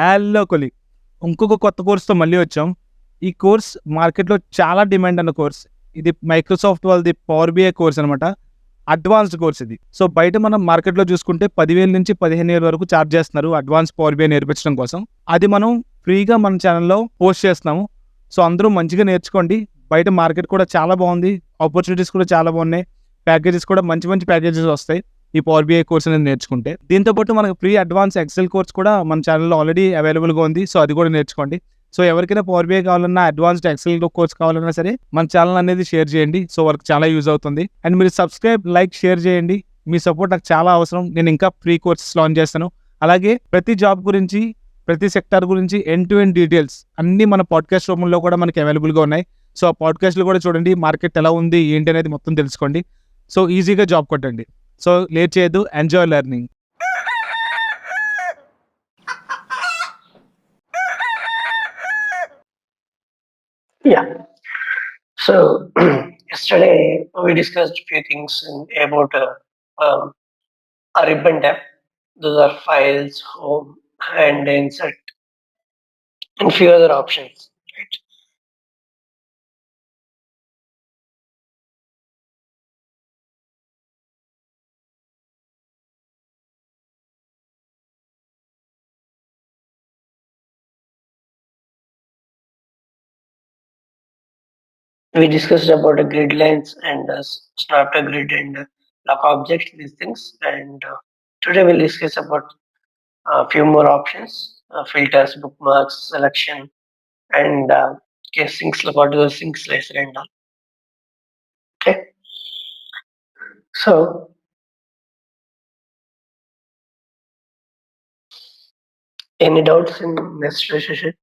Hello colleague. ఇంకొక కొత్త కోర్స్‌తో మళ్ళీ వచ్చాం. ఈ కోర్స్ మార్కెట్‌లో చాలా డిమాండ్ ఉన్న కోర్స్. ఇది మైక్రోసాఫ్ట్ వాళ్ళది పవర్ బిఐ కోర్స్ అనమాట. అడ్వాన్స్డ్ కోర్స్ ఇది. సో, బయట మనం మార్కెట్‌లో చూసుకుంటే 10,000-15,000 వరకు చార్జ్ చేస్తున్నారు అడ్వాన్స్ పవర్ బిఐ నేర్పించడం కోసం. అది మనం ఫ్రీగా మన ఛానెల్‌లో పోస్ట్ చేస్తున్నాము. సో, అందరూ మంచిగా నేర్చుకోండి. బయట మార్కెట్ కూడా చాలా బాగుంది. ఆపర్చునిటీస్ కూడా చాలా బాగున్నాయి. ప్యాకేజెస్ కూడా మంచి మంచి ప్యాకేజెస్ వస్తాయి. ఈ పవర్ బిఐ కోర్స్ అనేది నేర్చుకుంటే. దీంతో పాటు మనకు ఫ్రీ అడ్వాన్స్ ఎక్సెల్ కోర్స్ కూడా మన ఛానెల్‌లో ఆల్రెడీ అవైలబుల్‌గా ఉంది. సో, అది కూడా నేర్చుకోండి. సో, ఎవరికైనా పవర్ బిఐ కావాలన్నా, అడ్వాన్స్డ్ ఎక్సెల్ కోర్స్ కావాలన్నా సరే మన ఛానెల్ అనేది షేర్ చేయండి. సో, వాళ్ళకి చాలా యూజ్ అవుతుంది. అండ్ మీరు సబ్స్క్రైబ్, లైక్, షేర్ చేయండి. మీ సపోర్ట్ నాకు చాలా అవసరం. నేను ఇంకా ఫ్రీ కోర్సెస్ లాంచ్ చేస్తాను. అలాగే ప్రతి జాబ్ గురించి, ప్రతి సెక్టార్ గురించి ఎండ్ టు ఎండ్ డీటెయిల్స్ అన్నీ మన పాడ్కాస్ట్ రూపంలో కూడా మనకి అవైలబుల్‌గా ఉన్నాయి. సో, ఆ పాడ్కాస్ట్‌లు కూడా చూడండి. మార్కెట్ ఎలా ఉంది, ఏంటి అనేది మొత్తం తెలుసుకోండి. సో, ఈజీగా జాబ్ కొట్టండి. సో, లేట్ చేయొద్దు. Enjoy learning. Yeah. So yesterday we discussed a few things about a ribbon tab. Those are files, home, and insert, and few other options. Right. We discussed about the grid lines and starter grid and lock objects, these things. And today we'll discuss about a few more options: filters, bookmarks, selection, and things about the sync slicer and all. Okay. So any doubts in this session?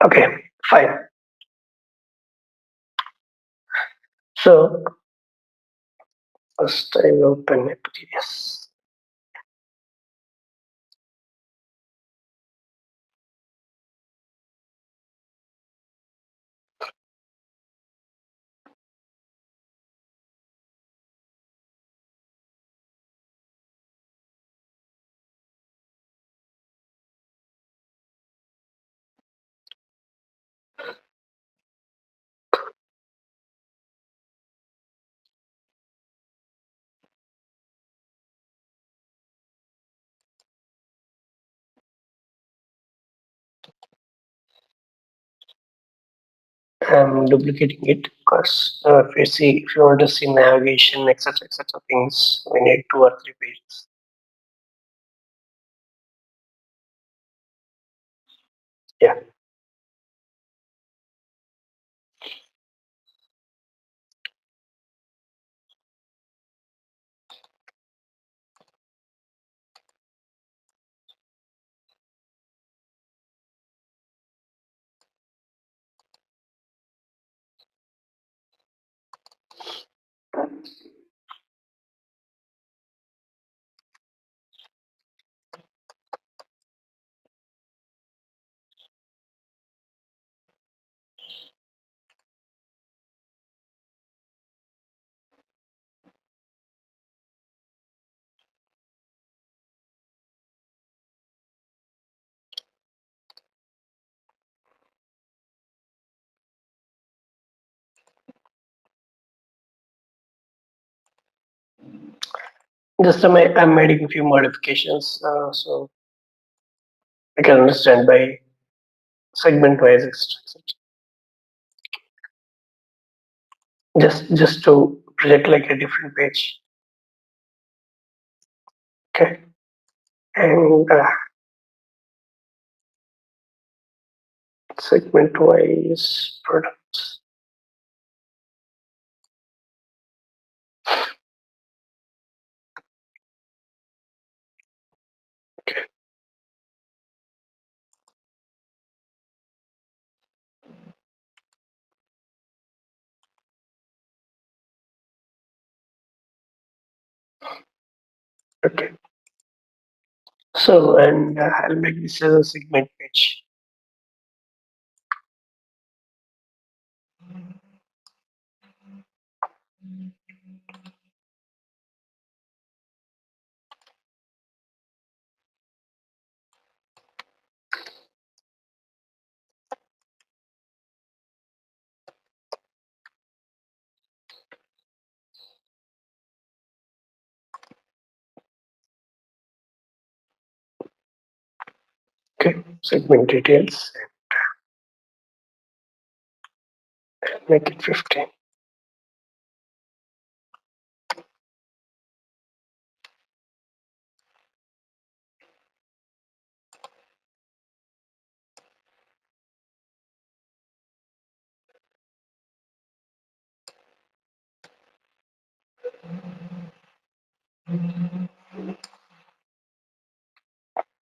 Okay, fine. So first I will open my previous. I'm duplicating it because if you want to see navigation, etc., things, we need 2 or 3 pages. Yeah. Just I'm adding a few modifications so I can understand by segment wise, etc. Just to project like a different page. Okay. And segment wise products. Okay. Okay. So, and I'll make this as a segment page. Okay, segment details, make it 15.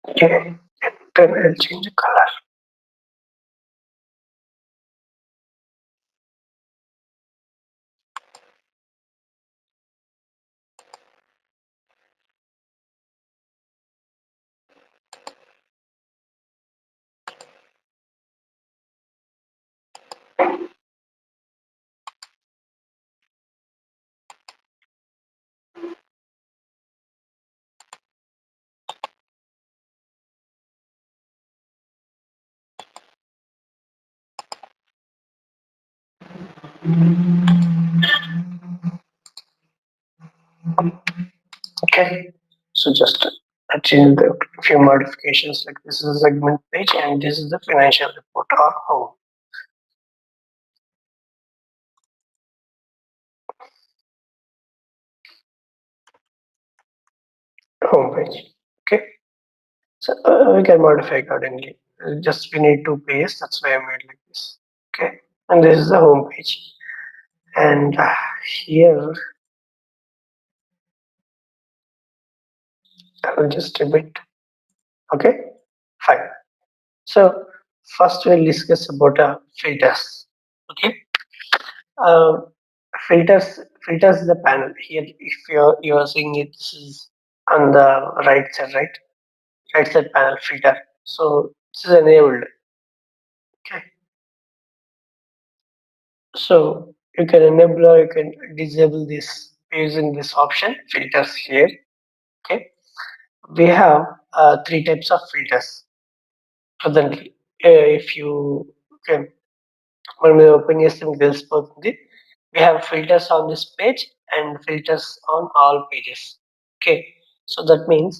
Okay, then I'll change the color. Okay, so just change the few modifications like this is a segment page and this is the financial report or home page. Okay, so we can modify accordingly. Just we need two pages. That's why I made like this. Okay, and this is the home page. And here I will just a bit. Okay, fine. So first we'll discuss about filters. Okay, uh, filters is the panel here. If you're seeing it, this is on the right side, right side panel filter. So this is enabled. Okay, so you can enable or you can disable this using this option filters here. Okay, we have three types of filters presently. If you okay, మనం ఇది open చేస్తే మీకు తెలిసిపోతుంది. We have filters on this page and filters on all pages. Okay, so that means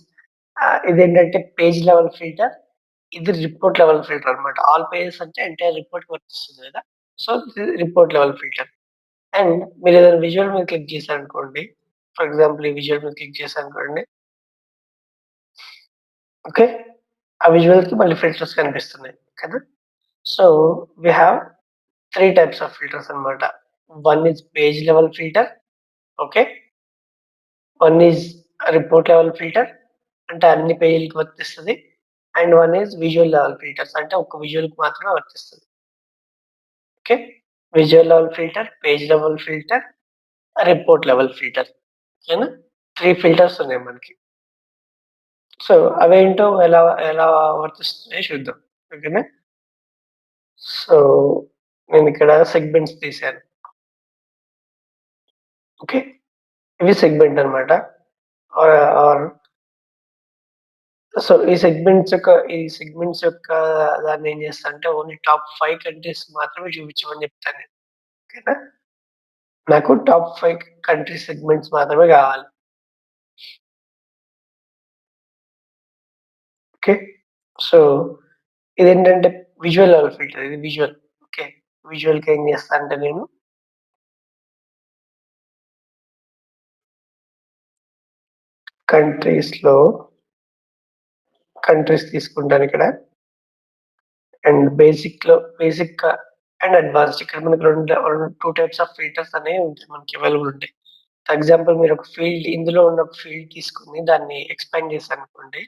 ఇదేంటంటే page level filter, ఇది report level filter అన్నమాట. All pages అంటే entire report వర్తిస్తుంది కదా. So report level filter. And మీరు ఏదైనా విజువల్ మీద click చేశారనుకోండి, ఫర్ ఎగ్జాంపుల్ ఈ విజువల్ మీద క్లిక్ చేశారనుకోండి, ఓకే, ఆ విజువల్ కి మళ్ళీ ఫిల్టర్స్ కనిపిస్తున్నాయి కదా. So we have three types of filters అన్నమాట. One is page level filter. Okay, one is report level filter అంటే అన్ని పేజీలకి వర్తిస్తుంది. And one is visual level filters అంటే ఒక విజువల్కి మాత్రమే వర్తిస్తుంది. Okay, visual level filter, page level filter, report level filter. ఓకేనా, త్రీ ఫిల్టర్స్ ఉన్నాయి మనకి. సో అవేంటో ఎలా ఎలా వర్తిస్తున్నాయో చూద్దాం. ఓకేనా, సో నేను ఇక్కడ సెగ్మెంట్స్ తీశాను. ఓకే, ఇవి సెగ్మెంట్ అనమాట. ఆర్ సో ఈ సెగ్మెంట్స్ యొక్క దాన్ని ఏం చేస్తా అంటే ఓన్లీ టాప్ 5 కంట్రీస్ మాత్రమే చూపించమని చెప్తాను నేను. ఓకేనా, నాకు టాప్ 5 కంట్రీ సెగ్మెంట్స్ మాత్రమే కావాలి. ఓకే, సో ఇదేంటంటే విజువల్ లెవెల్ ఫిల్టర్, ఇది విజువల్. ఓకే, విజువల్‌కి ఏం చేస్తా అంటే నేను కంట్రీస్‌లో కంట్రీస్ తీసుకుంటాను ఇక్కడ. అండ్ బేసిక్ అండ్ అడ్వాన్స్డ్ ఇక్కడ మనకు 2 టైప్స్ ఆఫ్ ఫిల్టర్స్ అనేవి ఉంటాయి, మనకి అవైలబుల్ ఉంటాయి. ఫర్ ఎగ్జాంపుల్ మీరు ఒక ఫీల్డ్ ఇందులో ఉన్న ఒక ఫీల్డ్ తీసుకొని దాన్ని ఎక్స్పాండ్ చేశారనుకోండి,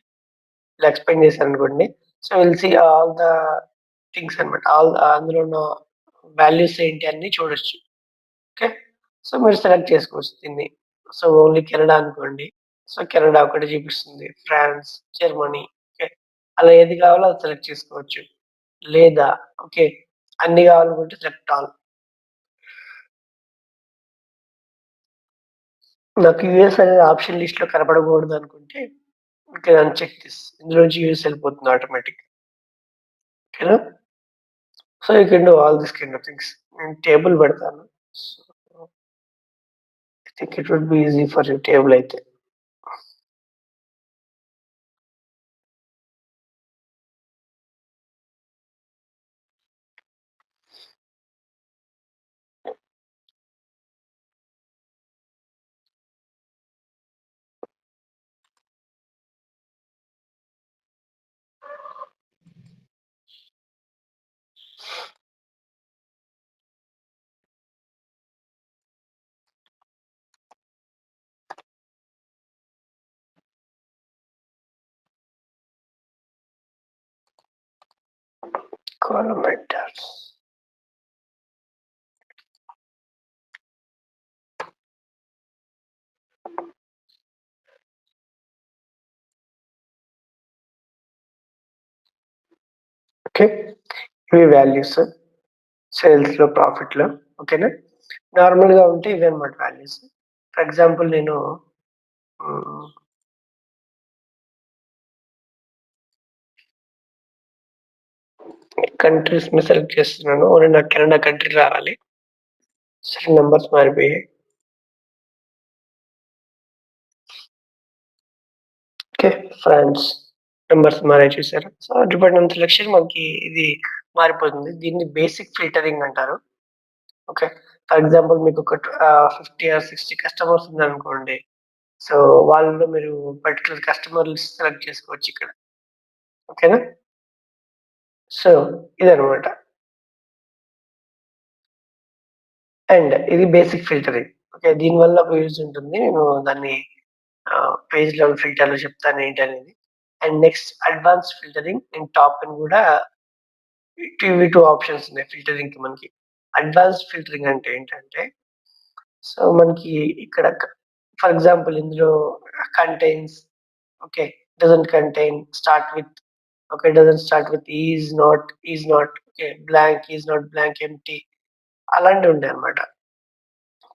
ఇలా ఎక్స్పాండ్ చేశారనుకోండి, so will see all the things అన్నమాట. అందులో ఉన్న వాల్యూస్ ఏంటి అన్నీ చూడొచ్చు. ఓకే, సో మీరు సెలెక్ట్ చేసుకోవచ్చు దీన్ని. సో ఓన్లీ కెనడా అనుకోండి. సో కెనడా ఒకటి చూపిస్తుంది, ఫ్రాన్స్, జర్మనీ. ఓకే, అలా ఏది కావాలో అది సెలెక్ట్ చేసుకోవచ్చు. లేదా ఓకే, అన్ని కావాలనుకుంటే సెలెక్ట్ ఆల్. నాకు యూఎస్ అనేది ఆప్షన్ లిస్ట్ లో కనపడకూడదు అనుకుంటే ఓకే అన్చెక్ దిస్, ఇందులోంచి యూఎస్ వెళ్ళిపోతుంది ఆటోమేటిక్. ఓకేనా? So you can do all this kind of things. నేను టేబుల్ పెడతాను. So I think it would be easy for you table అయితే. Column headers. ఓకే, ఇవి వాల్యూస్ సేల్స్ లో, ప్రాఫిట్ లో. ఓకేనా? నార్మల్ గా ఉంటే ఇవి అనమాట వాల్యూస్. ఫర్ ఎగ్జాంపుల్ నేను కంట్రీస్ ని సెలెక్ట్ చేస్తున్నాను. ఓన్లీ నాకు కెనడా కంట్రీ రావాలి. సరే, నెంబర్స్ మారిపోయాయి. ఓకే, ఫ్రాన్స్ నెంబర్స్ మారే చూసారు. సో డిపెండ్ ఆన్ సెలెక్షన్ మనకి ఇది మారిపోతుంది. దీన్ని బేసిక్ ఫిల్టరింగ్ అంటారు. ఓకే, ఫర్ ఎగ్జాంపుల్ మీకు ఒక 50 ఆర్ 60 కస్టమర్స్ ఉందనుకోండి. సో వాళ్ళలో మీరు పర్టికులర్ కస్టమర్ లిస్ట్ సెలెక్ట్ చేసుకోవచ్చు ఇక్కడ. ఓకేనా? సో ఇదనమాట. అండ్ ఇది బేసిక్ ఫిల్టరింగ్. ఓకే, దీనివల్ల ఒక యూజ్ ఉంటుంది. నేను దాన్ని పేజ్ లెవెల్ ఫిల్టర్‌లో చెప్తాను ఏంటనేది. And next advance filtering and top అని కూడా ఇవి 2 ఆప్షన్స్ ఉన్నాయి ఫిల్టరింగ్‌కి మనకి. అడ్వాన్స్డ్ ఫిల్టరింగ్ అంటే ఏంటంటే, సో మనకి ఇక్కడ ఫర్ ఎగ్జాంపుల్ ఇందులో contains, okay, doesn't contain, start with, okay, doesn't start with, is not, okay, blank, is not blank, empty, అలాంటివి ఉంటాయన్నమాట.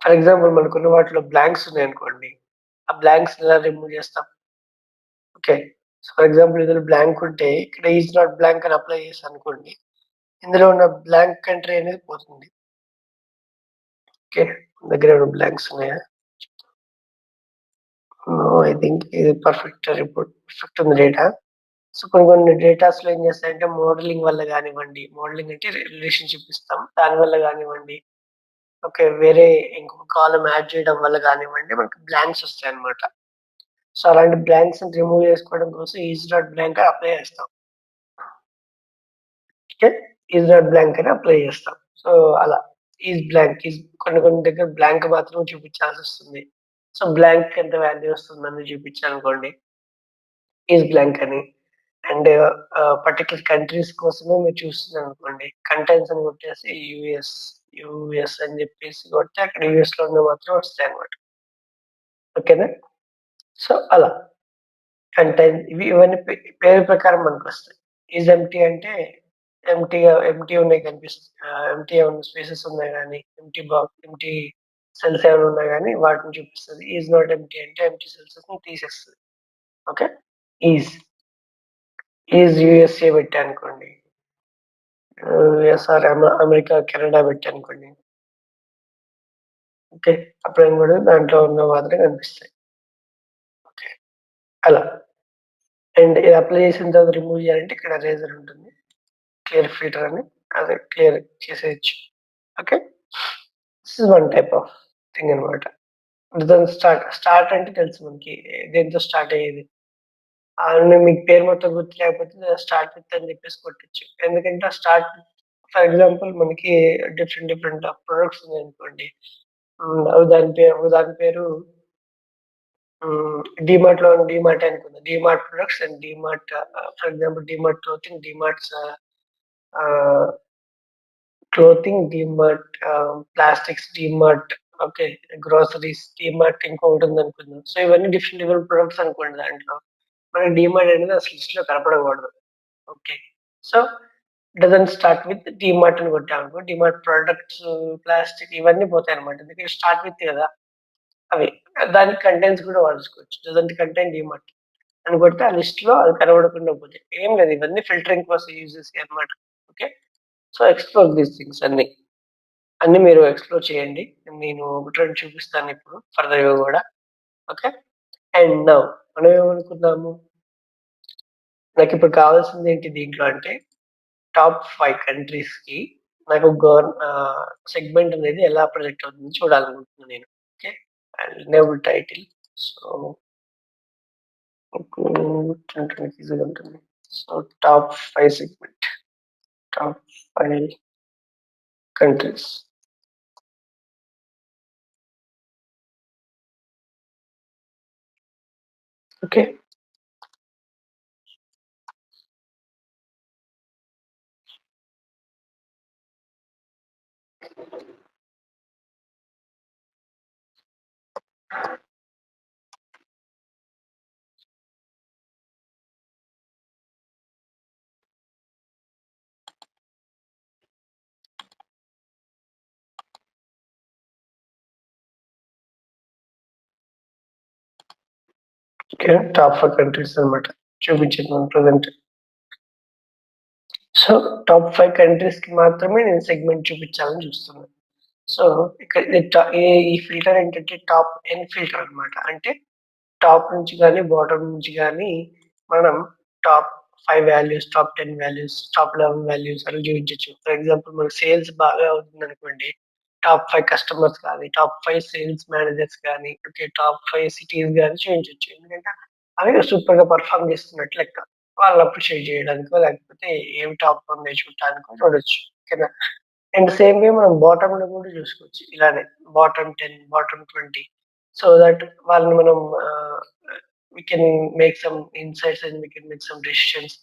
ఫర్ ఎగ్జాంపుల్ మనకున్న వాటిలో బ్లాంక్స్ ఉన్నాయనుకోండి. ఆ బ్లాంక్స్ ఎలా రిమూవ్ చేస్తాం? ఓకే, సో ఫర్ ఎగ్జాంపుల్ ఇందులో బ్లాంక్ ఉంటే ఇక్కడ ఈజ్ నాట్ బ్లాంక్ అని అప్లై చేశాననుకోండి. ఇందులో ఉన్న బ్లాంక్ కంట్రీ అనేది పోతుంది. ఓకే, మన దగ్గర ఏమైనా బ్లాంక్స్ ఉన్నాయా? నో, ఐ థింక్ ఇది పర్ఫెక్ట్ రిపోర్ట్, పర్ఫెక్ట్ ఉంది డేటా. సో కొన్ని కొన్ని డేటాస్‌లో ఏం చేస్తాయంటే మోడలింగ్ వల్ల గానివ్వండి, మోడలింగ్ అంటే రిలేషన్‌షిప్ ఇస్తాం. దానివల్ల గానివ్వండి, ఓకే, వేరే ఇంకొక కాలమ్ యాడ్ చేయడం వల్ల గానివ్వండి, మనకు బ్లాంక్స్ వస్తాయన్నమాట. సో అలాంటి బ్లాంక్స్‌ని రిమూవ్ చేసుకోవడం కోసం ఈజ్ నాట్ బ్లాంక్ అని అప్లై చేస్తాం. ఓకే, ఈజ్ నాట్ బ్లాంక్ అని అప్లై చేస్తాం. సో అలా ఈజ్ బ్లాంక్, కొన్ని కొన్ని దగ్గర బ్లాంక్ మాత్రం చూపించాల్సొస్తుంది. సో బ్లాంక్ ఎంత వాల్యూ వస్తుందని చూపించాలనుకోండి, ఈజ్ బ్లాంక్ అని. అండ్ పర్టిక్యులర్ కంట్రీస్ కోసమే మీరు చూస్తున్నారనుకోండి, కంటెంట్స్ అని కొట్టేసి యూఎస్ అని చెప్పేసి కొడితే అక్కడ యూఎస్‌లో ఉన్నవి మాత్రం వస్తాయన్నమాట. ఓకేనా? సో అలా కంటెంట్ ఇవన్నీ పేరు ప్రకారం మనకొస్తాయి. ఈజ్ ఎంప్టీ అంటే ఎంప్టీ ఉన్నాయి కనిపిస్తాయి. ఎంప్టీ ఏమన్నా స్పేసెస్ ఉన్నాయి గానీ, ఎంప్టీ సెల్స్ ఏమైనా ఉన్నా గానీ వాటిని చూపిస్తది. ఈజ్ నాట్ ఎంప్టీ అంటే ఎంప్టీ సెల్సెస్‌ని తీసేస్తది. ఓకే. ఈజ్, యూఎస్ఏ పెట్టాననుకోండి. యూఎస్ఆర్ అమెరికా, కెనడా పెట్టాననుకోండి. ఓకే, అప్పుడేం కూడా దాంట్లో ఉన్నవి మాత్రమే కనిపిస్తాయి. ఓకే, అలా. అండ్ ఇది అప్లై చేసిన తర్వాత రిమూవ్ చేయాలంటే ఇక్కడ ఎరేజర్ ఉంటుంది. క్లియర్ ఫిల్టర్ అని, అది క్లియర్ చేసేయొచ్చు. Okay, this is one type of thing అనమాట. దాని స్టార్ట్ అంటే తెలుసు మనకి దేంతో స్టార్ట్ అయ్యేది. మీకు పేరు మొత్తం గుర్తు లేకపోతే స్టార్ట్ విత్ అని చెప్పేసి కొట్టొచ్చు. ఎందుకంటే ఆ స్టార్ట్, ఫర్ ఎగ్జాంపుల్ మనకి డిఫరెంట్ డిఫరెంట్ ప్రొడక్ట్స్ ఉన్నాయనుకోండి. దాని పేరు డీమార్ట్ అనుకుందాం. DMart products and DMart, for example DMart clothing, ah, DMart plastics, DMart okay. Groceries, DMart ఇంకొకటి ఉందనుకుందాం. సో, ఇవన్నీ డిఫరెంట్ ప్రొడక్ట్స్ అనుకోండి దాంట్లో. మనకి డీమార్ట్ అనేది అసలు లిస్ట్‌లో కనపడకూడదు. Okay. So, doesn't start with DMart అని కొట్టామనుకో, డీమార్ట్ ప్రొడక్ట్స్, ప్లాస్టిక్ ఇవన్నీ పోతాయన్నమాట. ఎందుకంటే స్టార్ట్ విత్ కదా! అవి. దానికి కంటెంట్స్ కూడా వాడుకోవచ్చు. డజంట్ కంటైన్ డీమార్ట్ అని కొడితే ఆ లిస్ట్‌లో అది కనబడకుండా పోతాయి. ఏం లేదు, ఇవన్నీ ఫిల్టరింగ్ కోసం యూజ్ చేసేయన్నమాట. Okay. So, explore these things అన్నీ. అన్నీ మీరు ఎక్స్‌ప్లోర్ చేయండి. నేను ఒకటి, 2 చూపిస్తానిప్పుడు ఫర్దర్‌గా గూడా. ఓకే. అండ్ నౌ మనం ఏమనుకున్నాము, నాకిప్పుడు కావాల్సిందేంటి దీంట్లో అంటే టాప్ 5 కంట్రీస్‌కి నాకు సెగ్మెంట్ అనేది ఎలా ప్రొజెక్ట్ అవుతుందో చూడాలనుకుంటున్నా నేను. Okay. And name title. So, మీకు చూడడానికి ఈజీగా ఉంటుంది. So, top 5 segment. Top 5 countries. Okay. Okay. Top 5 countries అన్నమాట. చూపించింది మనం ప్రెజెంట్. సో, టాప్ 5 కంట్రీస్‌కి మాత్రమే నేను సెగ్మెంట్ చూపించాలని చూస్తున్నాను. సో, ఇక్కడ ఈ ఫిల్టర్ ఏంటంటే టాప్ ఎన్ ఫిల్టర్ అన్నమాట. అంటే టాప్ నుంచి గాని, బాటమ్ నుంచి గాని మనం top 5 values, top 10 values, top 11 values అలా చూపించొచ్చు. ఫర్ ఎగ్జాంపుల్ మనకు సేల్స్ బాగా అవుతుందనుకోండి, టాప్ 5 కస్టమర్స్ గాని, టాప్ 5 సేల్స్ మేనేజర్స్ గాని, ఓకే, టాప్ 5 సిటీస్ గాని చూయించొచ్చు. ఎందుకంటే అవి సూపర్‌గా పెర్ఫార్మ్ చేస్తున్నట్టు లెక్క. వాళ్ళని అప్రిషియేట్ చేయడానికో, లేకపోతే ఏం టాప్‌లో ఉన్నాయో చూడటానికో చూడొచ్చు. ఓకేనా? అండ్ సేమ్ వే మనం బాటమ్‌లో కూడా చూసుకోవచ్చు. ఇలానే బాటమ్ 10, బాటమ్ 20 సో దట్ వాళ్ళని మనం we can make some insights and we can make some decisions.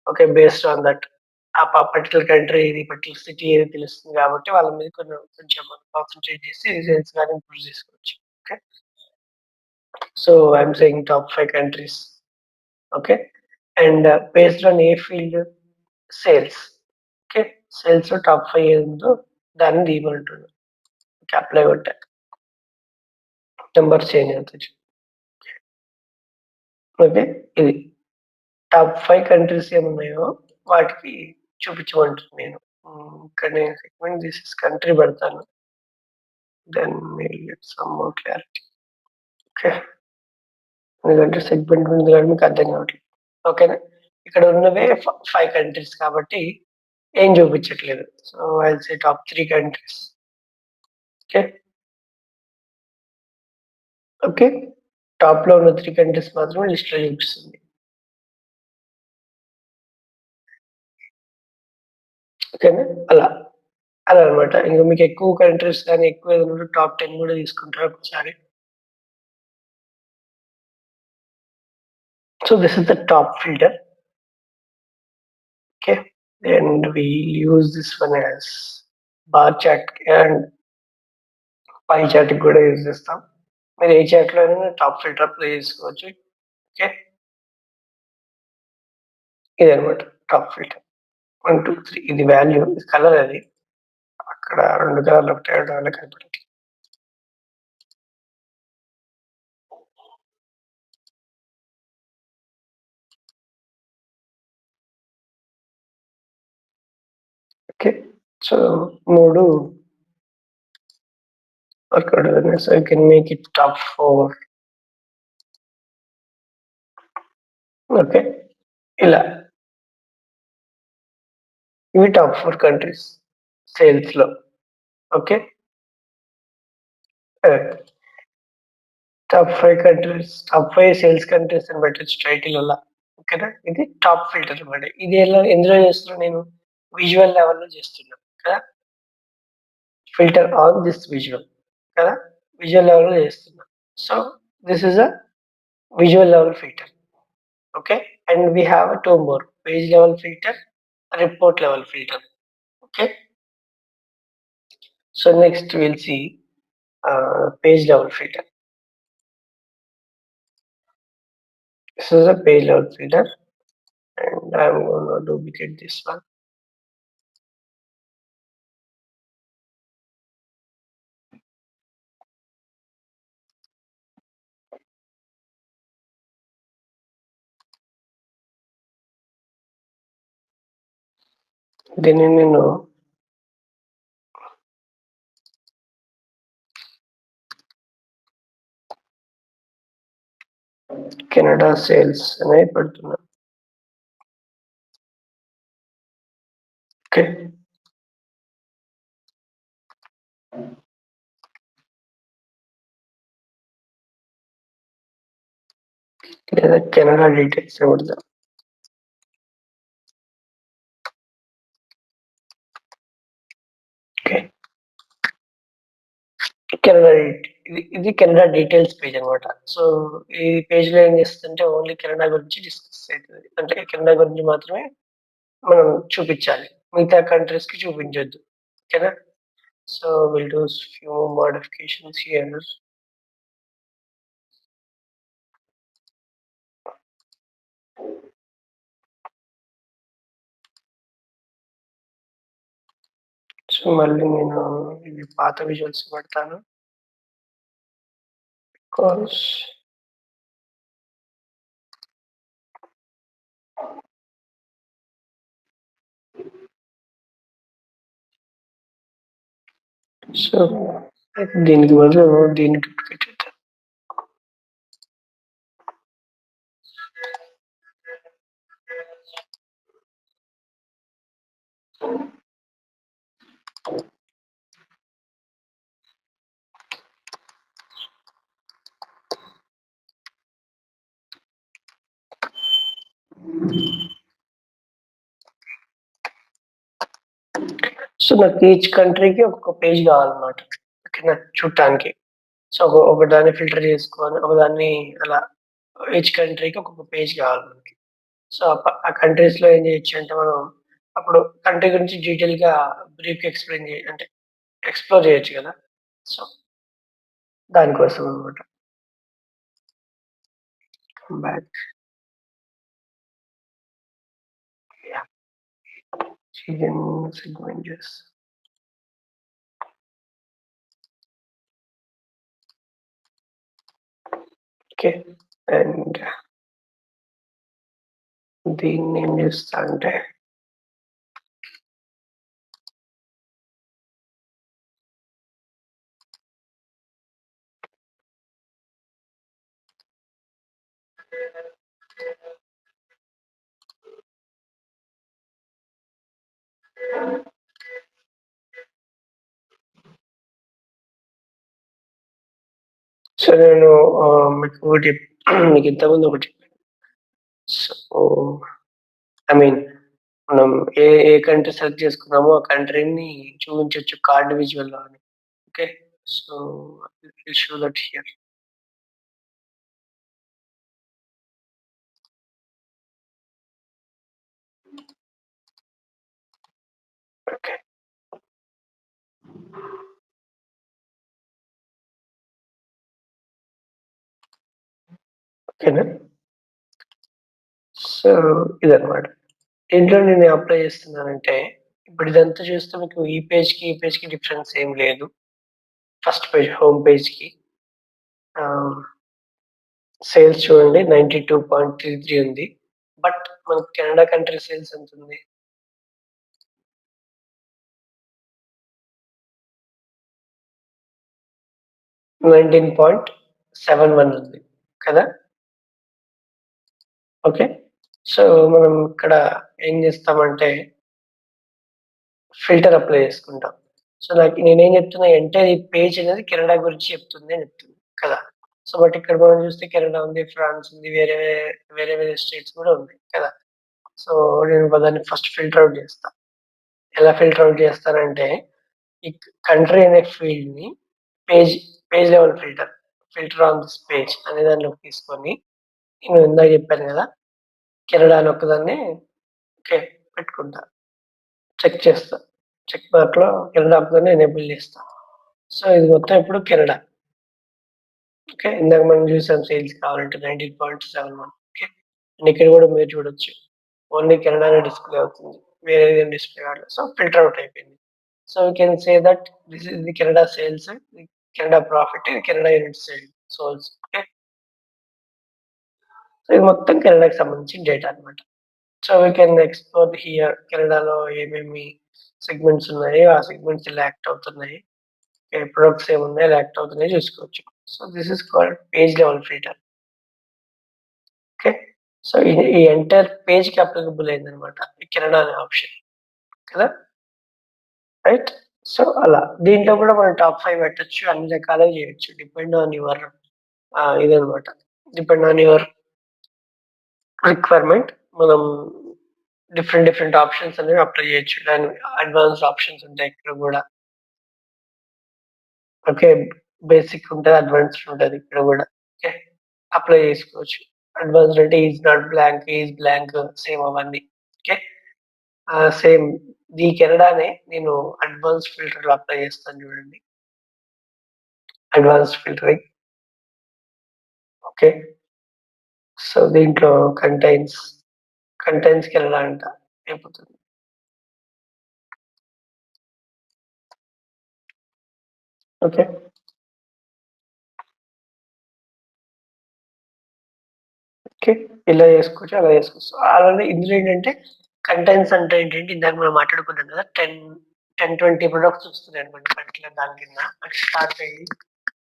Okay. Based on that. ఆ పర్టిక్యులర్ కంట్రీ ఏది, పర్టిక్యులర్ సిటీ ఏది తెలుస్తుంది కాబట్టి వాళ్ళ మీద కొంచెం మనం కాన్సంట్రేట్ చేసి రిజల్ట్స్ గాని ఇంప్రూవ్ చేసుకోవచ్చు. Okay. So, I'm saying top 5 countries. Okay. And based on a field? Sales. Okay. సేల్స్‌లో టాప్ 5 ఏదుందో దాన్ని తీయమంటున్నా. ఓకే. అప్లై కొట్టా. నంబర్స్ చేంజ్ అవుతాయి. ఓకే. ఇది టాప్ 5 కంట్రీస్ ఏమున్నాయో వాటికి చూపించమంటున్నా నేను. ఇక్కడ నేను సెగ్మెంట్ దిస్ కంట్రీ పెడతాను. Then will get some more clarity. Okay. ఎందుకంటే సెగ్మెంట్ ఉంది కాబట్టి మీకు అర్థం కావట్లేదు. ఓకేనా? ఇక్కడ ఉన్నవే 5 కంట్రీస్ కాబట్టి ఏం చూపించట్లేదు. So, I will say top 3 countries. Okay. Okay. టాప్‌లో ఉన్న 3 కంట్రీస్ మాత్రమే లిస్ట్‌లో చూపిస్తుంది. ఓకేనా? అలా. అలా అన్నమాట. ఇంక మీకు ఎక్కువ కంట్రీస్ గాని, ఎక్కువ ఏదైనా ఉంటే టాప్ 10 కూడా తీసుకుంటారా ఒకసారి? So this is the top filter. Okay. And we use this one as bar chart and pie chart కూడా యూజ్ చేస్తాం. మీరు ఏ చార్ట్‌లో అయినా టాప్ ఫిల్టర్ అప్లై చేసుకోవచ్చు. ఓకే. ఇదన్నమాట టాప్ ఫిల్టర్. 1, 2, 3 ఇది వాల్యూ, ఇది కలర్ అది. అక్కడ 2 కలర్లు ఒకటే ఉండడం వల్ల కనపడట్లేదు. ఓకే. సో 3 వర్కౌట్ అవుతున్నాయి. So you can make it top 4. Okay. ఇలా ఇవి టాప్ 4 కంట్రీస్ సేల్స్‌లో. Okay. Top 5 countries, top 5 sales countries అని పెట్టొచ్చు టైటిల్ అలా. ఓకేనా? ఇది టాప్ ఫిల్టర్ అన్నమాట. ఇది ఎందులో చేస్తున్నా నేను? విజువల్ లెవెల్‌లో చేస్తున్నా కదా! ఫిల్టర్ ఆన్ దిస్ విజువల్ కదా! విజువల్ లెవెల్‌లో చేస్తున్నా. So, this is a visual level filter. Okay. And we have 2 more page level filter, report level filter. Okay. So, next will see page level filter. This is a page level filter, and I'm gonna duplicate this one. దీన్ని నేను Canada sales అనేది పెడుతున్నా. Okay, లేదా Canada details పెడదాం. Okay, Canada ఇది Canada details page అనమాట. So ఈ page లో ఏం చేస్తుందంటే ఓన్లీ కెనడా గురించి డిస్కస్ అవుతుంది. అంటే కెనడా గురించి మాత్రమే మనం చూపించాలి, మిగతా కంట్రీస్ కి చూపించొద్దు. ఓకేనా? So will do few modifications here. So మళ్ళీ నేను ఇవి పాత విజువల్స్ పెడతాను. బికాస్ సో దీనికి బదులు దీనికి పెట్టేద్దాం. సో నాకు ఈచ్ కంట్రీకి ఒక్కొక్క పేజ్ కావాలన్నమాట. ఓకేనా? చూడటానికి. సో ఒక దాన్ని ఫిల్టర్ చేసుకొని ఒకదాన్ని అలా ఈచ్ కంట్రీకి ఒక్కొక్క పేజ్ కావాలి మనకి. సో ఆ కంట్రీస్ లో ఏం చేయొచ్చు అంటే మనం అప్పుడు కంట్రీ గురించి డీటెయిల్ గా బ్రీఫ్ ఎక్స్ప్లెయిన్ అంటే ఎక్స్ప్లోర్ చేయొచ్చు కదా. సో దానికోసం అనమాట. బ్యాక్ సెగ్మెంట్ చేస్తాం. ఓకే, అండ్ దీన్ని ఏం చేస్తా అంటే సో నేను మీకు ఒకటి మీకు ఇంతకుముందు ఒకటి సో ఐ మీన్ మనం ఏ కంట్రీ సెలెక్ట్ చేసుకున్నామో ఆ కంట్రీని చూపించొచ్చు కార్డ్ విజువల్ లో అని. Okay, so show that here. Okay, ఓకేనా? సో ఇదన్నమాట. దీంట్లో నేను అప్లై చేస్తున్నానంటే ఇప్పుడు ఇదంతా చూస్తే మీకు ఈ పేజ్ కి డిఫరెన్స్ ఏం లేదు. ఫస్ట్ పేజ్ హోమ్ పేజ్ కి సేల్స్ చూడండి 92.33 ఉంది. బట్ మనకి కెనడా కంట్రీ సేల్స్ ఎంత ఉంది? 19.71 ఉంది కదా. ఓకే, సో మనం ఇక్కడ ఏం చేస్తామంటే ఫిల్టర్ అప్లై చేసుకుంటాం. సో నేనేం చెప్తున్నా అంటే ఈ పేజ్ అనేది కెనడా గురించి చెప్తుంది అని చెప్తుంది కదా. సో బట్ ఇక్కడ మనం చూస్తే కెనడా ఉంది, ఫ్రాన్స్ ఉంది, వేరే వేరే వేరే స్టేట్స్ కూడా ఉన్నాయి కదా. సో నేను దాన్ని ఫస్ట్ ఫిల్టర్ అవుట్ చేస్తా. ఎలా ఫిల్టర్ అవుట్ చేస్తానంటే ఈ కంట్రీ అనే ఫీల్డ్ ని page page level filter on this page అనే దాంట్లోకి తీసుకొని నేను ఇందాక చెప్పాను కదా కెనడా అని ఒక్కదాన్ని ఓకే పెట్టుకుంటా. చెక్ చేస్తా. చెక్ మార్క్ లో కెనడా ఒక్కదాన్ని ఎనేబుల్ చేస్తా. సో ఇది మొత్తం ఇప్పుడు కెనడా. ఓకే. ఇందాక మనం చూసాం సేల్స్ కావాలంటే 19.71. ఓకే. అండ్ ఇక్కడ కూడా మీరు చూడొచ్చు. ఓన్లీ కెనడానే డిస్‌ప్లే అవుతుంది. వేరేది ఏం డిస్‌ప్లే కావట్లేదు. సో ఫిల్టర్ అవుట్ అయిపోయింది. So we can say that this is the Canada sales, the Canada profit, ఇది Canada unit sold. Okay. So ఇది మొత్తం కెనడాకి సంబంధించిన డేటా అన్నమాట. So we can explore here కెనడాలో ఏమేమి సెగ్మెంట్స్ ఉన్నాయో, ఆ సెగ్మెంట్స్ ఎలా యాక్ట్ అవుతున్నాయి. ప్రొడక్ట్స్ ఏమున్నాయి, ఎలా యాక్ట్ అవుతున్నాయో చూసుకోవచ్చు. So this is called page level filter. Okay. So ఈ ఎంటైర్ పేజ్‌కి అప్లికబుల్ అయిందన్నమాట. ఈ కెనడా అనే ఆప్షన్ కదా! రైట్? సో అలా. దీంట్లో కూడా మనం టాప్ 5 పెట్టొచ్చు. అన్ని రకాలుగా చేయొచ్చు. డిపెండ్ ఆన్ యువర్ ఇదన్నమాట. Depend on your requirement. మనం డిఫరెంట్ ఆప్షన్స్ అనేవి అప్లై చేయొచ్చు. దాని అడ్వాన్స్‌డ్ ఆప్షన్స్ ఉంటాయి ఇక్కడ గూడా. ఓకే. బేసిక్ ఉంటది. అడ్వాన్స్‌డ్ ఉంటది ఇక్కడ గూడా. ఓకే. అప్లై చేసుకోవచ్చు. అడ్వాన్స్‌డ్ అంటే is not blank, is blank same అవన్నీ. ఓకే. సేమ్ ఈ కెనడానే నేను అడ్వాన్స్ ఫిల్టర్‌లో అప్లై చేస్తాను చూడండి. Advanced filtering. ఓకే. సో దీంట్లో కంటెంట్స్‌కెళ్ళాలంట అయిపోతుంది. ఓకే. ఓకే. ఇలా చేసుకోవచ్చు, అలా చేసుకోవచ్చు. అలానే ఇందులో ఏంటంటే కంటెంట్స్ అంటే ఏంటంటే ఇందాక మనం మాట్లాడుకున్నాం కదా! 20 ప్రొడక్ట్స్ వస్తున్నాయనుకోండి పర్టిక్యులర్ దాని కింద. అది స్టార్ట్ అయ్యి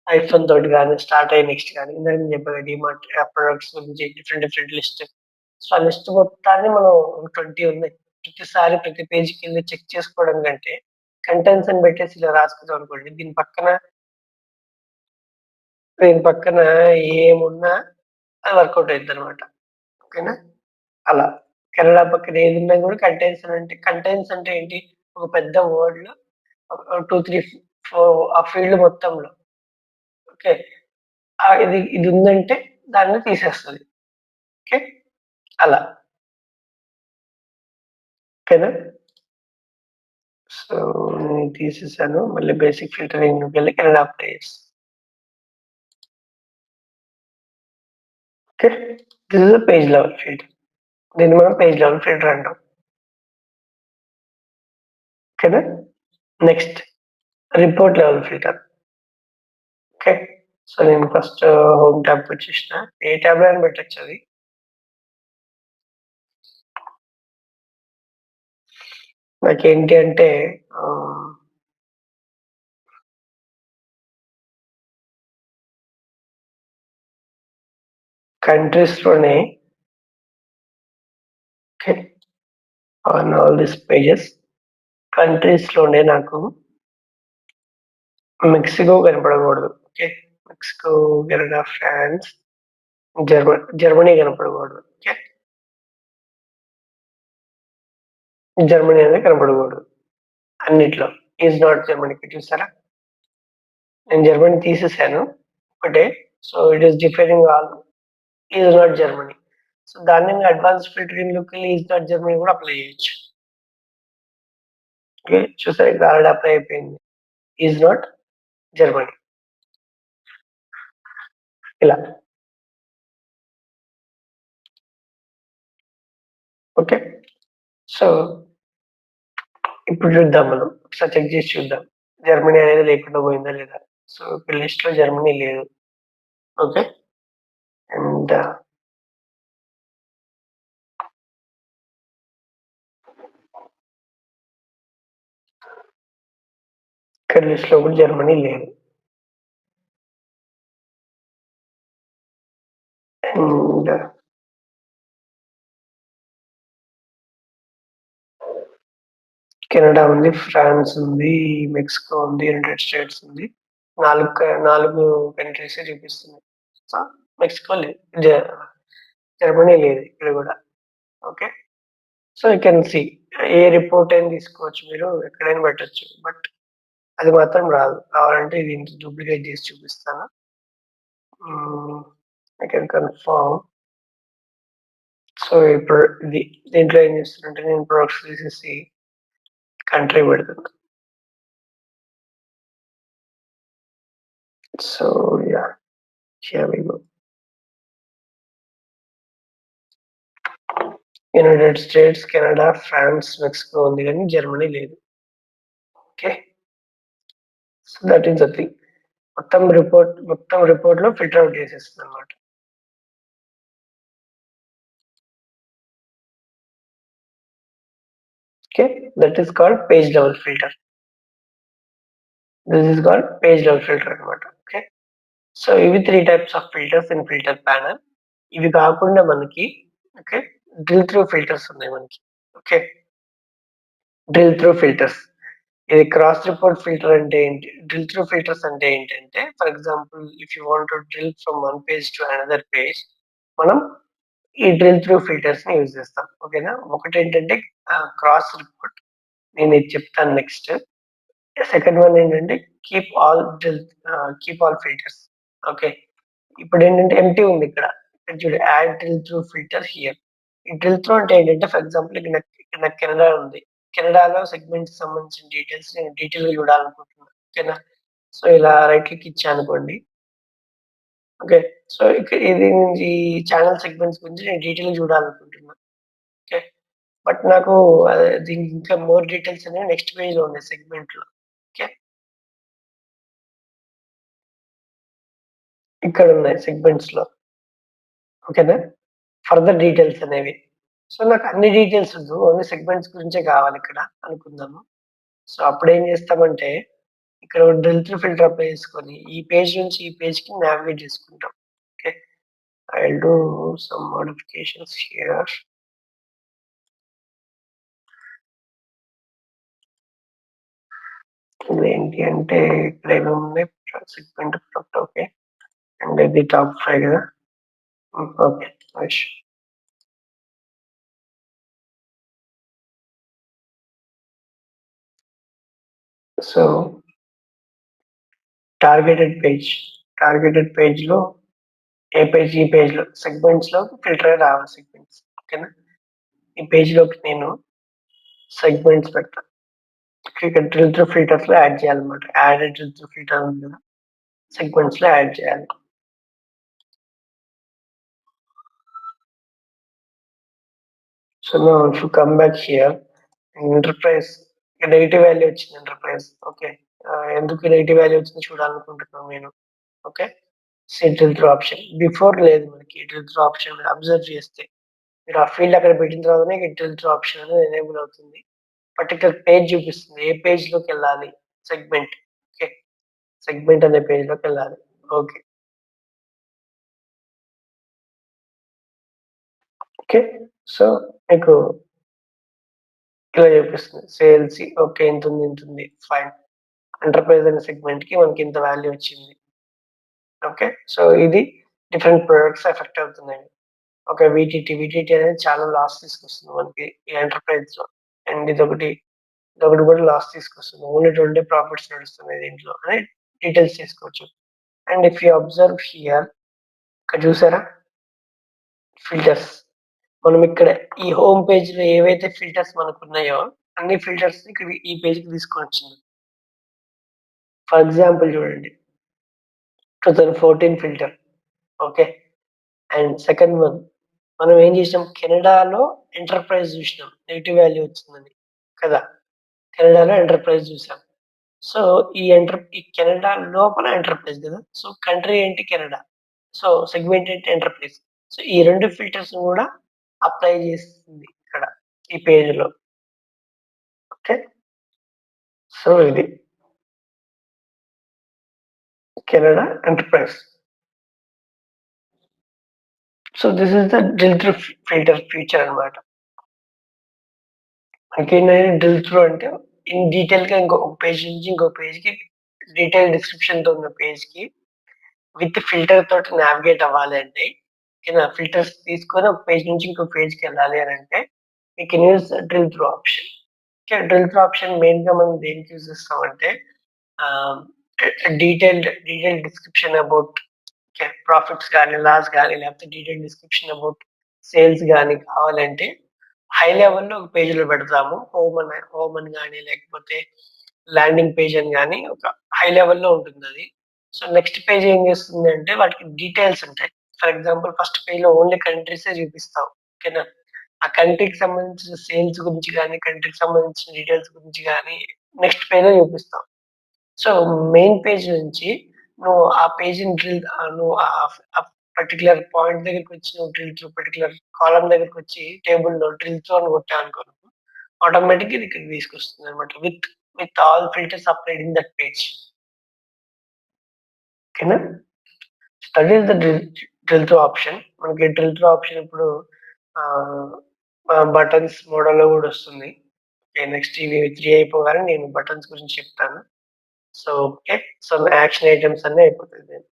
ఐఫోన్ తోటి గాని, స్టార్ట్ అయ్యి నెక్స్ట్ గాని ఇందాక నేను చెప్పాను డీమార్ట్ ప్రొడక్ట్స్ గురించి డిఫరెంట్ లిస్ట్. సో ఆ లిస్ట్ మొత్తాన్ని మనం 20 ఉన్నాయి. ప్రతిసారి ప్రతి పేజ్‌కెళ్ళి చెక్ చేసుకోవడం కంటే కంటెంట్స్ అని పెట్టేసి ఇలా రాసుకున్నాం అనుకోండి. దీని పక్కన ఏమున్నా అది వర్కౌట్ అయిద్దనమాట. ఓకేనా? అలా. కెనడా పక్కన ఏదున్నా గూడా కంటెంట్స్ అంటే ఏంటి? ఒక పెద్ద వర్డ్‌లో 2, 3, 4 ఆ ఫీల్డ్ మొత్తంలో. ఓకే. ఇది ఉందంటే దాన్ని తీసేస్తది. ఓకే. అలా. ఓకేనా? సో, నేను తీసేసాను. మళ్ళీ బేసిక్ ఫిల్టరింగ్‌లోకెళ్ళి కెనడా అప్లై చేస్తా. Okay. This is a page level filter. దీన్ని మనం పేజ్ లెవెల్ ఫిల్టర్ అంటాం. ఓకేనా? Next report level filter. Okay. So, నేను ఫస్ట్ హోమ్ ట్యాబ్‌కొచ్చేసిన. ఏ ట్యాబ్‌లో అయినా పెట్టొచ్చది. నాకేంటి అంటే ఆహ్, కంట్రీస్‌లోనే okay. On all these pages కంట్రీస్‌లోనే నాకు మెక్సికో కనపడకూడదు. Okay. Mexico, Canada, France, Germany కనపడకూడదు. ఓకే. జర్మనీ అనేది కనపడకూడదు. అన్నిట్లో. ఈస్ నాట్ జర్మనీకి చూసారా? నేను జర్మనీ తీసేసాను. ఒకటే. So, it is differing all is not Germany. So, దాన్ని నేను అడ్వాన్స్ ఫిల్టరింగ్‌లోకెళ్ళి ఈస్ నాట్ జర్మనీ కూడా అప్లై చేయొచ్చు. ఓకే. చూసారా ఇక్కడ ఆల్రెడీ అప్లై అయిపోయింది. Is not Germany. ఇలా. ఓకే. సో, ఇప్పుడు చూద్దాం మనం. ఒకసారి చెక్ చేసి చూద్దాం. జర్మనీ అనేది లేకుండా పోయిందా లేదా? సో, ఇప్పుడు లిస్ట్‌లో జర్మనీ లేదు. ఓకే. అండ్ ఇక్కడ లిస్ట్‌లో కూడా జర్మనీ లేదు. అండ్ కెనడా ఉంది, ఫ్రాన్స్ ఉంది, మెక్సికో ఉంది, యునైటెడ్ స్టేట్స్ ఉంది. 4 కంట్రీసే చూపిస్తున్నాయి. సో, మెక్సికో లేదు. జర్మనీ లేదు ఇక్కడ కూడా. Okay. So, you can see a report అయినా తీసుకోవచ్చు మీరు. ఎక్కడైనా పెట్టొచ్చు. బట్ అది మాత్రం రాదు. కావాలంటే దీన్ని డూప్లికేట్ చేసి చూపిస్తాను. హ్మ్. I can confirm. సో, ఇప్పుడు దీంట్లో ఏం చేస్తానంటే నేను ప్రొడక్ట్స్ తీసేసి కంట్రీ పెడుతున్నా. So yeah, here we go. United States, Canada, France, Mexico ఉంది కానీ జర్మనీ లేదు. Okay, so that is the thing. మొత్తం రిపోర్ట్ లో ఫిల్టర్ అవుట్ చేసేస్తుంది అనమాట. Okay, that is called page level filter. This is called page level filter అనమాట. Okay, so ఇవి 3 types of filters in filter panel. ఇవి కాకుండా మనకి ఓకే డ్రిల్ త్రూ ఫిల్టర్స్ ఉన్నాయి మనకి. Okay, drill through filters. ఇది క్రాస్ రిపోర్ట్ ఫిల్టర్ అంటే ఏంటి, డ్రిల్ త్రూ ఫిల్టర్స్ అంటే ఏంటంటే, for example if you want to drill from one page to another page, మనం ఈ డ్రిల్ త్రూ ఫిల్టర్స్ ని యూజ్ చేస్తాం. ఓకేనా, ఒకటి ఏంటంటే క్రాస్ రిపోర్ట్, నేను ఇది చెప్తాను నెక్స్ట్. సెకండ్ వన్ ఏంటంటే కీప్ ఆల్ ఫిల్టర్స్. ఓకే, ఇప్పుడు ఏంటంటే ఎంటీ ఉంది ఇక్కడ. చూడు, add drill through filter here. ఈ డ్రిల్ త్రూ అంటే ఏంటంటే, ఫర్ ఎగ్జాంపుల్ ఇక్కడ నాకు కెనడా ఉంది. కెనడాలో సెగ్మెంట్స్ సంబంధించిన డీటెయిల్స్ నేను డీటెయిల్ గా చూడాలనుకుంటున్నాను. ఓకేనా, సో ఇలా రైట్ క్లిక్ ఇచ్చా అనుకోండి. ఓకే, సో ఇక్కడ ఇది ఈ ఛానల్ సెగ్మెంట్స్ గురించి నేను డీటెయిల్ చూడాలనుకుంటున్నా. ఓకే, బట్ నాకు దీనికి ఇంకా మోర్ డీటెయిల్స్ అనేవి నెక్స్ట్ పేజ్ లో ఉన్నాయి సెగ్మెంట్ లో. ఓకే, ఇక్కడ ఉన్నాయి సెగ్మెంట్స్ లో. ఓకేనా, ఫర్దర్ డీటెయిల్స్ అనేవి. సో నాకు అన్ని డీటెయిల్స్ వద్దు, ఓన్లీ సెగ్మెంట్స్ గురించే కావాలి ఇక్కడ అనుకుందాము. సో అప్పుడు ఏం చేస్తామంటే, ఇక్కడ డ్రిల్ త్రూ ఫిల్టర్ అప్లై చేసుకొని ఈ పేజ్ నుంచి ఈ పేజ్ కి నావిగేట్ చేసుకుంటాం. Okay, I will do some modifications here. ఏంటి అంటే, ఇక్కడ ఏమేమి ఉన్నాయి, సెగ్మెంట్ ప్రొడక్ట్. ఓకే, అండ్ ఇది టాప్ 5 కదా. ఓకే, సో టార్గెటెడ్ పేజ్ లో ఏ పేజ్, ఈ పేజ్ లో సెగ్మెంట్స్ లో ఫిల్టర్ రావాలి సెగ్మెంట్స్. ఓకేనా, ఈ పేజ్ లోకి నేను సెగ్మెంట్స్ పెడతాను. ఇక్కడ డ్రిల్ త్రూ ఫిల్టర్స్ లో యాడ్ చేయాలన్నమాట. యాడ్ డ్రిల్ త్రూ ఫిల్టర్ ఉంది కదా, సెగ్మెంట్స్ లో యాడ్ చేయాలి. So now if you come back here, enterprise negative value వచ్చింది. ఎంటర్ప్రైజ్ ఓకే, ఎందుకు నెగిటివ్ వాల్యూ వచ్చింది చూడాలనుకుంటున్నాను నేను. Okay, drill through option before లేదు మనకి. డ్రిల్ త్రూ ఆప్షన్ అబ్జర్వ్ చేస్తే, మీరు ఆ ఫీల్డ్ అక్కడ పెట్టిన తర్వాతనే డ్రిల్ త్రూ ఆప్షన్ అనేది ఎనేబుల్ అవుతుంది. పర్టికులర్ పేజ్ చూపిస్తుంది, ఏ పేజ్ లోకి వెళ్ళాలి, సెగ్మెంట్. ఓకే, సెగ్మెంట్ అనే పేజ్ లోకి వెళ్ళాలి. ఓకే, ఓకే, సో మీకు ఇలా చూపిస్తుంది సేల్స్. ఓకే, ఇంత ఉంది, ఇంత ఉంది, ఫైన్. ఎంటర్ప్రైజ్ అనే సెగ్మెంట్ కి మనకి ఇంత వాల్యూ వచ్చింది. ఓకే, సో ఇది డిఫరెంట్ ప్రొడక్ట్స్ ఎఫెక్ట్ అవుతున్నాయి. ఓకే, విటిటి అనేది చాలా లాస్ తీసుకొస్తుంది మనకి ఈ ఎంటర్ప్రైజ్ లో. అండ్ ఇదొకటి కూడా లాస్ తీసుకొస్తుంది. ఓన్లీ 20 ప్రాఫిట్స్ నడుస్తున్నాయి దీంట్లో అని డీటెయిల్స్ చేసుకోవచ్చు. And if you observe here, ఇక్కడ చూసారా ఫిల్టర్స్. మనం ఇక్కడ ఈ హోమ్ పేజ్ లో ఏవైతే ఫిల్టర్స్ మనకు ఉన్నాయో అన్ని ఫిల్టర్స్ ఇక్కడ ఈ పేజ్ కి తీసుకొని వచ్చింది. ఫర్ ఎగ్జాంపుల్ చూడండి, 2014 filter. Okay, and second one, మనం ఏం చేసినాం, కెనడాలో ఎంటర్ప్రైజ్ చూసినాం, నెగిటివ్ వాల్యూ వచ్చిందని కదా. కెనడాలో ఎంటర్ప్రైజ్ చూసాం. సో ఈ కెనడా లోపల ఎంటర్ప్రైజ్ కదా, సో కంట్రీ ఏంటి, కెనడా. సో సెగ్మెంట్ ఏంటి, ఎంటర్ప్రైజ్. సో ఈ రెండు ఫిల్టర్స్ కూడా అప్లై చేస్తుంది ఇక్కడ ఈ పేజ్ లో. ఓకే, సో ఇది Canada enterprise. So this is the drill through filter feature అనమాట. ఇంకేంటంటే డ్రిల్ త్రూ అంటే ఇన్ డీటెయిల్ గా ఇంకొక పేజ్ నుంచి ఇంకో పేజ్ కి డీటెయిల్ డిస్క్రిప్షన్ తో ఉన్న పేజ్ కి విత్ ఫిల్టర్ తోటి నావిగేట్ అవ్వాలి అంటే, ఫిల్టర్స్ తీసుకొని ఒక పేజ్ నుంచి ఇంకో పేజ్ కి వెళ్ళాలి అని అంటే we can use drill through option. Okay, drill through option main గా మనం దేనికి యూజ్ చేస్తామంటే, డీటెయిల్డ్ డిస్క్రిప్షన్ అబౌట్ ప్రాఫిట్స్ కానీ, లాస్ కానీ, లేకపోతే డీటెయిల్ డిస్క్రిప్షన్ అబౌట్ సేల్స్ కానీ కావాలంటే హై లెవెల్లో ఒక పేజీలో పెడతాము. హోమ్ అని కానీ, లేకపోతే ల్యాండింగ్ పేజ్ అని కానీ ఒక హై లెవెల్లో ఉంటుంది అది. సో నెక్స్ట్ పేజ్ ఏం చేస్తుంది అంటే వాటికి డీటెయిల్స్ ఉంటాయి. ఫర్ ఎగ్జాంపుల్ ఫస్ట్ పేజ్‌లో ఓన్లీ కంట్రీసే చూపిస్తాం. ఓకేనా? ఆ కంట్రీకి సంబంధించిన సేల్స్ గురించి గాని, కంట్రీకి సంబంధించిన డీటెయిల్స్ గురించి గాని నెక్స్ట్ పేజ్‌లో చూపిస్తాం. సో మెయిన్ పేజ్ నుంచి నువ్వు ఆ పేజ్‌ని నువ్వు ఆ పర్టిక్యులర్ పాయింట్ దగ్గరికొచ్చి నువ్వు డ్రిల్ త్రూ పర్టిక్యులర్ కాలమ్ దగ్గరికొచ్చి టేబుల్‌లో డ్రిల్ త్రూ అని కొట్టావనుకో నువ్వు ఆటోమేటిక్‌గా ఇది ఇక్కడికి తీసుకొస్తుందన్నమాట. With all filters applied in that page. ఓకేనా? That is the drill through option. మనకి డ్రిల్ త్రూ ఆప్షన్ ఇప్పుడు ఆహ్, బటన్స్ మోడల్‌లో గూడా వస్తుంది. ఓకే. నెక్స్ట్ ఇవి 3 అయిపోగానే నేను బటన్స్ గురించి చెప్తాను. So, okay. So, action items అన్నీ అయిపోతాయి దీంట్లో.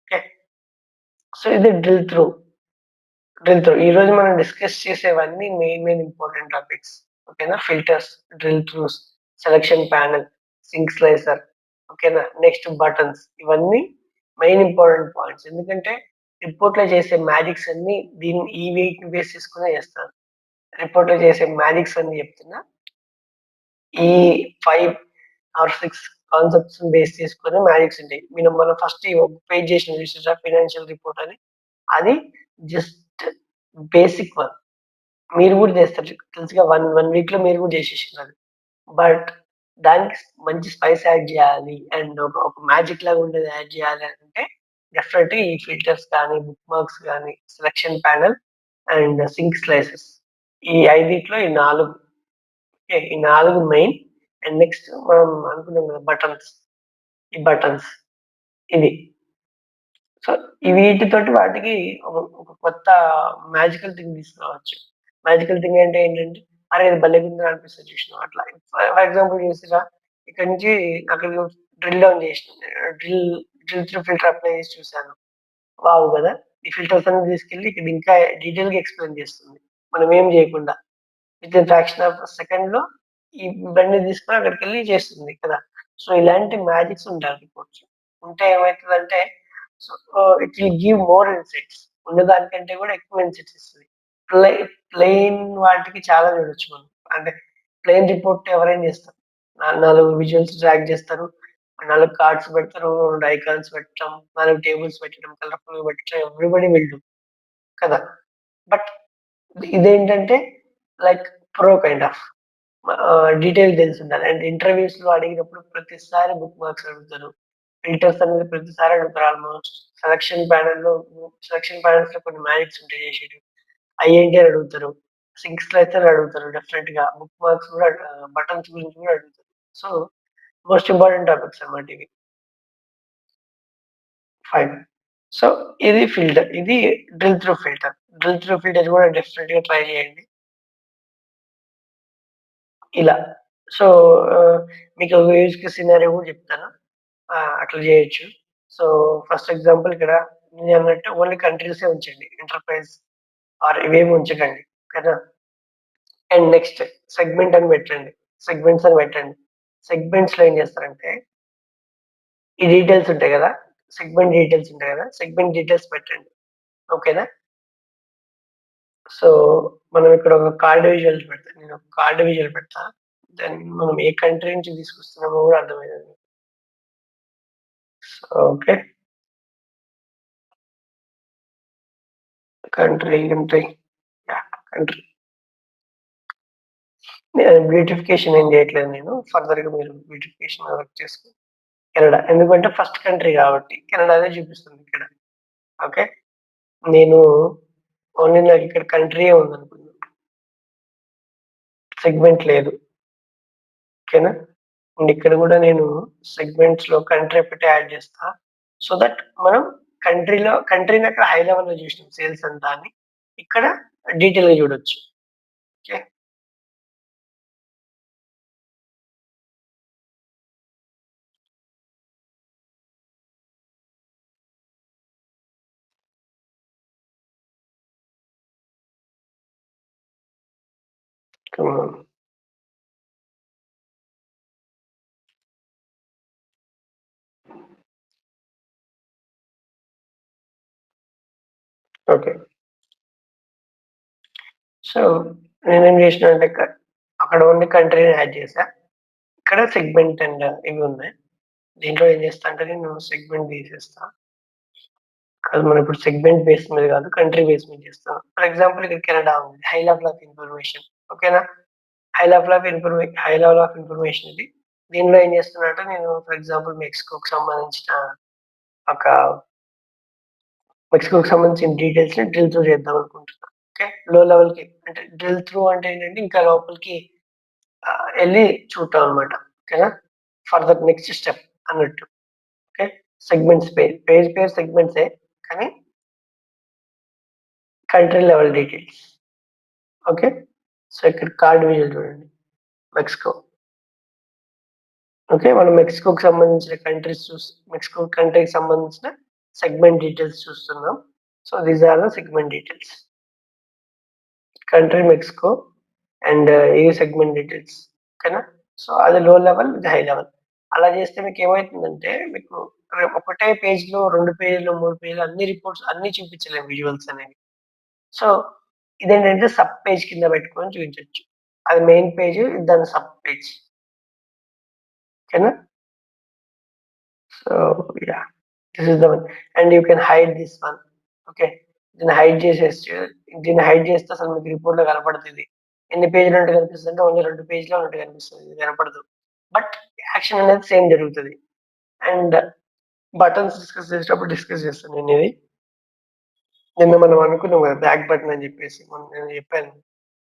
ఓకే. సో, ఇది డ్రిల్ త్రూ. Drill through. ఈరోజు మనం డిస్కస్ చేసేవన్నీ మెయిన్ ఇంపార్టెంట్ టాపిక్స్. ఓకేనా? Filters, drill throughs, selection panel, sync slicer. ఓకేనా? Next buttons. ఇవన్నీ మెయిన్ ఇంపార్టెంట్ పాయింట్స్. ఎందుకంటే రిపోర్ట్‌లో చేసే మ్యాజిక్స్ అన్నీ ఈ వీటిని బేస్ చేసుకునే చేస్తాను. రిపోర్ట్‌లో చేసే మ్యాజిక్స్ అన్నీ చెప్తున్నా. ఈ 5 ఆర్ 6 కాన్సెప్ట్స్‌ని బేస్ చేసుకొని మ్యాజిక్స్ ఉంటాయి. మనం ఫస్ట్ ఈ ఒక పేజ్ చేసినాం చూసారా ఫైనాన్షియల్ రిపోర్ట్ అని. అది జస్ట్ బేసిక్ వన్. మీరు గూడా చేస్తారు. తెలుసుగా 1 వీక్‌లో మీరు గూడా చేసేసినారు. బట్ దానికి మంచి స్పైస్ యాడ్ జేయాలి. అండ్ ఒక మ్యాజిక్ లాగా ఉండేది యాడ్ జేయాలి అంటే డెఫినెట్‌గా ఈ ఫిల్టర్స్ కానీ, బుక్ మార్క్స్ గానీ, selection panel and sync slices. ఈ ఐదిట్లో ఈ 4 ఓకే. ఈ 4 మెయిన్. అండ్ నెక్స్ట్ మనం అనుకున్నాం కదా బటన్స్. ఈ బటన్స్ ఇది. సో, ఈ వీటితోటి వాటికి ఒక కొత్త మ్యాజికల్ థింగ్ తీసుకురావచ్చు. మ్యాజికల్ థింగ్ అంటే ఏంటంటే, అరే! ఇది భలేగుందిరా అనిపిస్తది చూసినావా అట్లా. ఫర్ ఎగ్జాంపుల్ చూసిర్రా ఇక్కడి నుంచి అక్కడికి డ్రిల్ డౌన్ చేసిన drill drill through filter apply చేసి చూసాను. వావ్! గదా! ఈ ఫిల్టర్స్ అన్ని తీసుకెళ్ళి ఇక్కడ ఇంకా డీటెయిల్‌గా ఎక్స్‌ప్లెయిన్ చేస్తుంది. మనం ఏం చేయకుండా. వితిన్ ఫ్రాక్షన్ ఆఫ్ సెకండ్‌లో ఈ బండి తీసుకొని అక్కడికెళ్ళి చేస్తుంది కదా! సో, ఇలాంటి మ్యాజిక్స్ ఉండాలి రిపోర్ట్స్. ఉంటే ఏమైతదంటే so, it will give more insights. ఉన్నదానికంటే కూడా ఎక్కువ ఇన్‌సైట్స్ ఇస్తది. ప్లె ప్లెయిన్ వాటికి చాలా చూడొచ్చు మనం. అంటే ప్లెయిన్ రిపోర్ట్ ఎవరైనా చేస్తారు. 4 విజువల్స్ డ్రాగ్ చేస్తారు. 4 కార్డ్స్ పెడతారు. 2 ఐకాన్స్ పెట్టడం, 4 టేబుల్స్ పెట్టడం, కలర్‌ఫుల్‌గా పెట్టడం ఎవ్రీబడీ విల్ డు కదా! బట్ ఇదేంటంటే like pro kind of. Detail తెలిసుండాలి. అండ్ ఇంటర్‌వ్యూస్‌లో అడిగినప్పుడు ప్రతిసారి బుక్ మార్క్స్ అడుగుతారు. ఫిల్టర్స్ అనేది ప్రతిసారి అడుగుతారు ఆల్‌మోస్ట్. సెలక్షన్ ప్యానెల్స్‌లో కొన్ని మ్యాజిక్స్ ఉంటాయి చేసేటివి. అయ్యేంటి అని అడుగుతారు. సింక్స్‌లో అయితే అడుగుతారు డెఫినెట్‌గా. బుక్ మార్క్స్ కూడా బటన్స్ గురించి కూడా అడుగుతారు. సో, మోస్ట్ ఇంపార్టెంట్ టాపిక్స్ అన్నమాట ఇవి. 5. సో, ఇది ఫిల్టర్. ఇది drill through filter. Drill through filter కూడా డెఫినెట్‌గా ట్రై చేయండి. ఇలా. సో, మీకు యూజ్ కేస్ సినారియో కూడా చెప్తాను. అట్లా జేయొచ్చు. సో, ఫస్ట్ ఎగ్జాంపుల్ ఇక్కడ నేనన్నట్టు ఓన్లీ కంట్రీసే ఉంచండి. ఎంటర్‌ప్రైజ్ ఆర్ ఇవేమి ఉంచకండి. కదా! అండ్ నెక్స్ట్ సెగ్మెంట్ అని పెట్టండి. సెగ్మెంట్స్ అని పెట్టండి. సెగ్మెంట్స్‌లో ఏం చేస్తారంటే, ఈ డీటెయిల్స్ ఉంటాయి గదా! సెగ్మెంట్ డీటెయిల్స్ ఉంటాయి గదా! సెగ్మెంట్ డీటెయిల్స్ పెట్టండి. ఓకేనా? సో, మనం ఇక్కడ ఒక కార్డ్ విజువల్స్ పెడతా. నేను ఒక కార్డ్ విజువల్ పెడతా. దెన్ మనం ఏ కంట్రీ నుంచి తీసుకొస్తున్నామో గూడా అర్థమయ్యేది. So, okay. Country yeah! Country. Beautification ఏం చేయట్లేదు నేను. ఫర్దర్‌గా మీరు బ్యూటిఫికేషన్ వర్క్ చేసుకో కెనడా. ఎందుకంటే ఫస్ట్ కంట్రీ కాబట్టి కెనడానే చూపిస్తుంది ఇక్కడ. ఓకే. నేను ఓన్లీ నాకిక్కడ కంట్రీయే ఉందనుకున్నా. సెగ్మెంట్ లేదు. ఓకేనా? అండ్ ఇక్కడ గూడా నేను సెగ్మెంట్స్‌లో కంట్రీ ఒకటే యాడ్ చేస్తా. సో దట్ మనం కంట్రీని అక్కడ హై లెవెల్‌లో చూసినాం సేల్స్ అంతా అని. ఇక్కడ డీటెయిల్‌గా చూడొచ్చు. ఓకే. హ్మ్. ఓకే. సో నేనేం చేసినా అంటే అక్కడ ఓన్లీ కంట్రీని యాడ్ చేశా. ఇక్కడ సెగ్మెంట్ అండ్ ఇవి ఉన్నాయి. దీంట్లో ఏం చేస్తా అంటే నేను సెగ్మెంట్ తీసేస్తా. కాదు మనం ఇప్పుడు సెగ్మెంట్ బేస్ మీద కాదు కంట్రీ బేస్ మీద చేస్తాం. ఫర్ ఎగ్జాంపుల్ ఇక్కడ కెనడా ఉంది. High level of information. ఓకేనా? హై లెవెల్ ఆఫ్ ఇన్ఫర్మేషన్ ఇది. దీనిలో ఏం చేస్తున్నా అంటే నేను ఫర్ ఎగ్జాంపుల్ మెక్సికోకి సంబంధించిన ఒక డీటెయిల్స్‌ని డ్రిల్ త్రూ చేద్దాం అనుకుంటున్నా. ఓకే. లో లెవెల్‌కి అంటే డ్రిల్ త్రూ అంటే ఏంటంటే ఇంకా లోపలికి ఎళ్లి చూడటం అన్నమాట. ఓకేనా? ఫర్దర్ నెక్స్ట్ స్టెప్ అన్నట్టు. ఓకే. సెగ్మెంట్స్ పేజ్ పేరు సెగ్మెంట్సే కానీ country level details. Okay. So ఇక్కడ కార్డ్ విజువల్ చూడండి. మెక్సికో. ఓకే. మనం మెక్సికోకి సంబంధించిన మెక్సికో కంట్రీకి సంబంధించిన సెగ్మెంట్ డీటెయిల్స్ చూస్తున్నాం. So these are the segment details. Country Mexico and ఈ సెగ్మెంట్ డీటెయిల్స్. ఓకేనా? సో అది లో లెవెల్, ఇది హై లెవెల్. అలా చేస్తే మీకు ఏమైతుందంటే మీకు ఒకటే పేజ్‌లో 2 పేజీలు, 3 పేజీలు అన్ని రిపోర్ట్స్ అన్నీ చూపించలేము విజువల్స్ అనేవి. సో ఇదేంటంటే సబ్ పేజ్ కింద పెట్టుకొని చూపించొచ్చు. అది మెయిన్ పేజ్, ఇది దాని సబ్ పేజ్. ఓకేనా? So yeah! This is the one. And you can hide this one. Okay. దీన్ని హైడ్ చేస్తే అసలు మీకు రిపోర్ట్‌లో కనపడతది. ఎన్ని పేజీలు ఉన్నట్టు కనిపిస్తదంటే ఓన్లీ 2 పేజీలే ఉన్నట్టు కనిపిస్తది. ఇది కనపడదు. బట్ యాక్షన్ అనేది సేమ్ జరుగుతది. అండ్ బటన్స్ డిస్కస్ చేస్తాను నేనిది. నిన్న మనం అనుకున్నాం కదా! బ్యాక్ బటన్ అని చెప్పేసి మొన్న నేను చెప్పాను.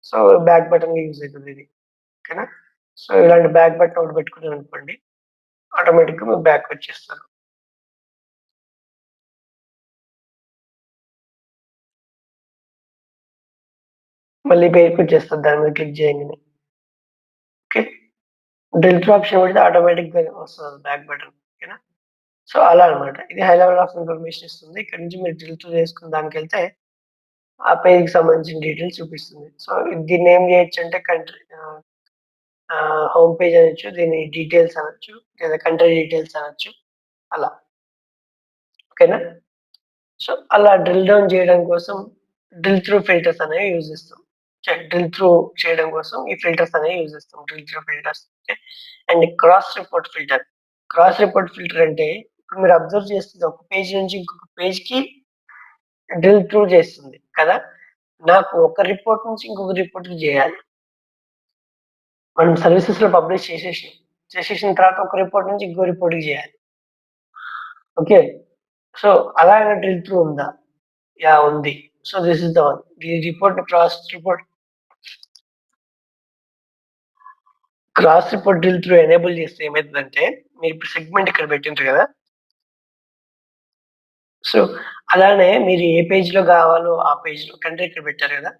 సో బ్యాక్ బటన్‌గా యూజ్ అయితది ఇది. ఓకేనా? సో ఇలాంటి బ్యాక్ బటన్ ఒకటి పెట్టుకున్నారనుకోండి ఆటోమేటిక్‌గా మీరు బ్యాక్ వచ్చేస్తారు. మళ్ళీ పేజ్‌కొచ్చేస్తది దాని మీద క్లిక్ చేయంగానే. ఓకే. డ్రిల్ త్రూ ఆప్షన్ కొడితే ఆటోమేటిక్‌గా వస్తది బ్యాక్ బటన్. ఓకేనా? సో అలా అన్నమాట. ఇది హై లెవెల్ ఆఫ్ ఇన్ఫర్మేషన్ ఇస్తుంది. ఇక్కడ నుంచి మీరు డ్రిల్ త్రూ చేసుకుని దానికెళ్తే ఆ పేజ్‌కి సంబంధించిన డీటెయిల్స్ చూపిస్తుంది. సో దీన్ని ఏం చేయొచ్చంటే హోమ్ పేజ్ అనొచ్చు. దీన్ని డీటెయిల్స్ అనొచ్చు. లేదా కంట్రీ డీటెయిల్స్ అనొచ్చు. అలా. ఓకేనా? సో అలా డ్రిల్ డౌన్ చేయడం కోసం డ్రిల్ త్రూ ఫిల్టర్స్ అనేవి యూజ్ చేస్తాం. డ్రిల్ త్రూ చేయడం కోసం ఈ ఫిల్టర్స్ అనేవి యూజ్ చేస్తాం. Drill through filters. Okay. And cross report filter. Cross report filter అంటే ఇప్పుడు మీరు అబ్జర్వ్ చేస్తుంది ఒక పేజ్ నుంచి ఇంకొక పేజ్‌కి డ్రిల్ త్రూ చేస్తుంది కదా! నాకు ఒక రిపోర్ట్ నుంచి ఇంకొక రిపోర్ట్‌కి చేయాలి. మనం సర్వీసెస్‌లో పబ్లిష్ చేసేసిన తర్వాత ఒక రిపోర్ట్ నుంచి ఇంకో రిపోర్ట్‌కి చేయాలి. ఓకే. సో అలా ఏమైనా డ్రిల్ త్రూ ఉందా? యాహ్! ఉంది. So this is the one. Cross report drill through enable చేస్తే ఏమైతదంటే మీరు ఇప్పుడు సెగ్మెంట్ ఇక్కడ పెట్టిండ్రు కదా! సో అలానే మీరు ఏ పేజ్‌లో కావాలో ఆ పేజ్‌లో కంట్రీ ఇక్కడ పెట్టారు కదా!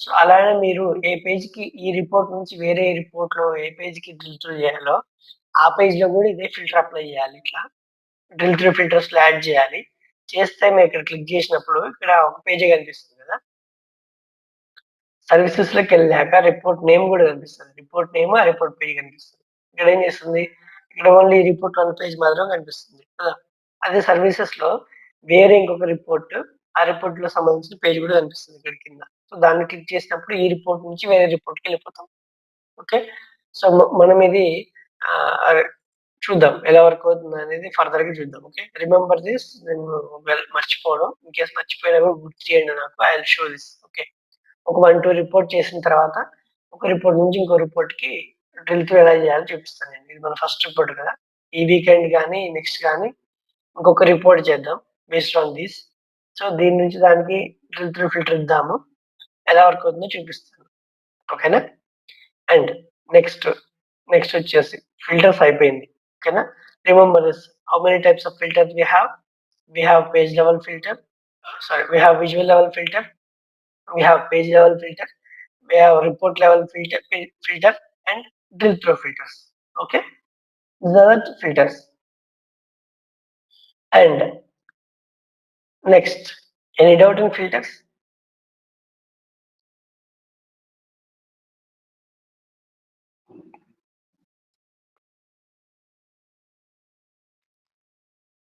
సో అలానే మీరు ఏ పేజ్‌కి ఈ రిపోర్ట్ నుంచి వేరే రిపోర్ట్‌లో ఏ పేజ్‌కి డ్రిల్ త్రూ చేయాలో ఆ పేజ్‌లో కూడా ఇదే ఫిల్టర్ అప్లై చేయాలి ఇట్లా. డ్రిల్ త్రూ ఫిల్టర్స్‌లో యాడ్ చేయాలి. చేస్తే మీరు ఇక్కడ క్లిక్ చేసినప్పుడు ఇక్కడ ఒక పేజే కనిపిస్తుంది కదా! సర్వీసెస్‌లోకెళ్ళాక రిపోర్ట్ నేమ్ గూడా కనిపిస్తది. రిపోర్ట్ నేమ్, ఆ రిపోర్ట్ పేజ్ కనిపిస్తది. ఇక్కడేం చేస్తుంది? ఇక్కడ ఓన్లీ రిపోర్ట్ 1 పేజ్ మాత్రం కనిపిస్తుంది కదా! అదే సర్వీసెస్‌లో వేరే ఇంకొక రిపోర్ట్, ఆ రిపోర్ట్‌లో సంబంధించిన పేజ్ గూడా కనిపిస్తుంది ఇక్కడ కింద. సో, దాన్ని క్లిక్ చేసినప్పుడు ఈ రిపోర్ట్ నుంచి వేరే రిపోర్ట్‌కెళ్ళిపోతాం. ఓకే. సో, మనం ఇది ఆహ్, చూద్దాం. ఎలా వర్క్ అవుతుందనేది ఫర్దర్‌గా చూద్దాం. ఓకే. రిమెంబర్ థిస్ నేను మర్చిపోను. ఇన్‌కేస్ మర్చిపోయినా కూడా గుర్తు చేయండి నాకు. I will show this. Okay. ఒక 1, 2 రిపోర్ట్ చేసిన తర్వాత, ఒక రిపోర్ట్ నుంచి ఇంకో రిపోర్ట్‌కి డ్రిల్ త్రూ ఎలా చేయాలో చూపిస్తాను నేను. ఇది మన ఫస్ట్ రిపోర్ట్ కదా! ఈ వీకెండ్ గాని, నెక్స్ట్ గాని ఇంకొక రిపోర్ట్ చేద్దాం బేస్డ్ ఆన్ థిస్. సో, దీని నుంచి దానికి డ్రిల్ త్రూ ఫిల్టర్ ఇద్దాము. ఎలా వర్క్ అవుతుందో చూపిస్తాను. ఓకేనా? అండ్ నెక్స్ట్, నెక్స్ట్ వచ్చేసి ఫిల్టర్స్ అయిపోయింది. ఓకేనా? Remember this. How many types of filters we have? We have page level filter. We have visual level filter. We have page level filter. We have report level filter and drill through filters. Okay, these are the filters. And next, any doubt in filters?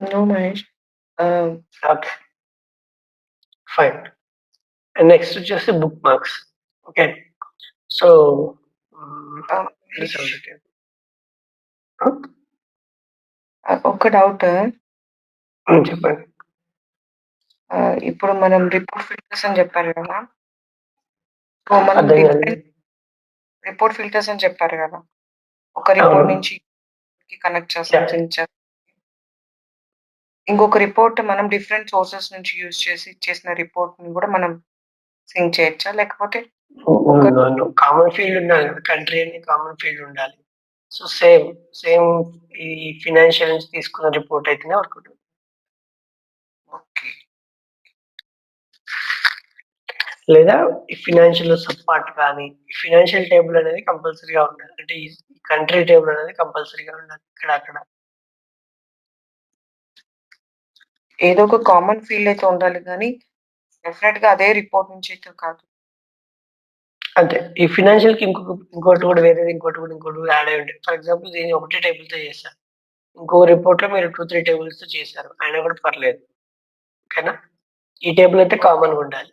No, Mahesh. Okay, fine. And next is just the bookmarks. Okay, so Um, this is it. Huh? ఒక doubt. చెప్పండి. ఇప్పుడు మనం report filters అని చెప్పారు కదా! So, మనం అర్థం కాలేదు. డిఫరెంట్ రిపోర్ట్ ఫిల్టర్స్ అని చెప్పారు కదా! ఒక రిపోర్ట్ అవును. నుంచి కనెక్ట్ చేస్తాం, Yeah. సింక్ చేస్తాం. ఇంకొక రిపోర్ట్ మనం డిఫరెంట్ సోర్సెస్ నుంచి యూజ్ చేసి చేసిన రిపోర్ట్‌ని కూడా మనం సింక్ చేయొచ్చా? లేకపోతే ఒక కామన్ ఫీల్డ్ ఉండాలి కదా! కంట్రీ అని కామన్ ఫీల్డ్ ఉండాలి. సో, సేమ్ ఈ ఫినాన్షియల్ నుంచి తీసుకున్న రిపోర్ట్ అయితేనే వర్క్ అవుతుంది. ఓకే. లేదా ఈ ఫినాన్షియల్‌లో సబ్ పార్ట్ కానీ, ఈ ఫినాన్షియల్ టేబుల్ అనేది కంపల్సరీగా ఉండాలి. అంటే ఈ కంట్రీ టేబుల్ అనేది కంపల్సరీగా ఉండాలి. ఇక్కడ, అక్కడ. ఏదో ఒక కామన్ ఫీల్డ్ అయితే ఉండాలి గానీ, డెఫినెట్‌గా అదే రిపోర్ట్ నుంచి అయితే కాదు. అంతే. ఈ ఫినాన్షియల్‌కి ఇంకోటి కూడా వేరేది ఇంకోటి కూడా యాడ్ అయ్యి ఉంటాయి. ఫర్ ఎగ్జాంపుల్ దీన్ని ఒకటే టేబుల్‌తో చేశారు. ఇంకో రిపోర్ట్‌లో మీరు 2, 3 టేబుల్స్‌తో చేశారు. అయినా కూడా పర్లేదు. ఓకేనా? ఈ టేబుల్ అయితే కామన్‌గా ఉండాలి.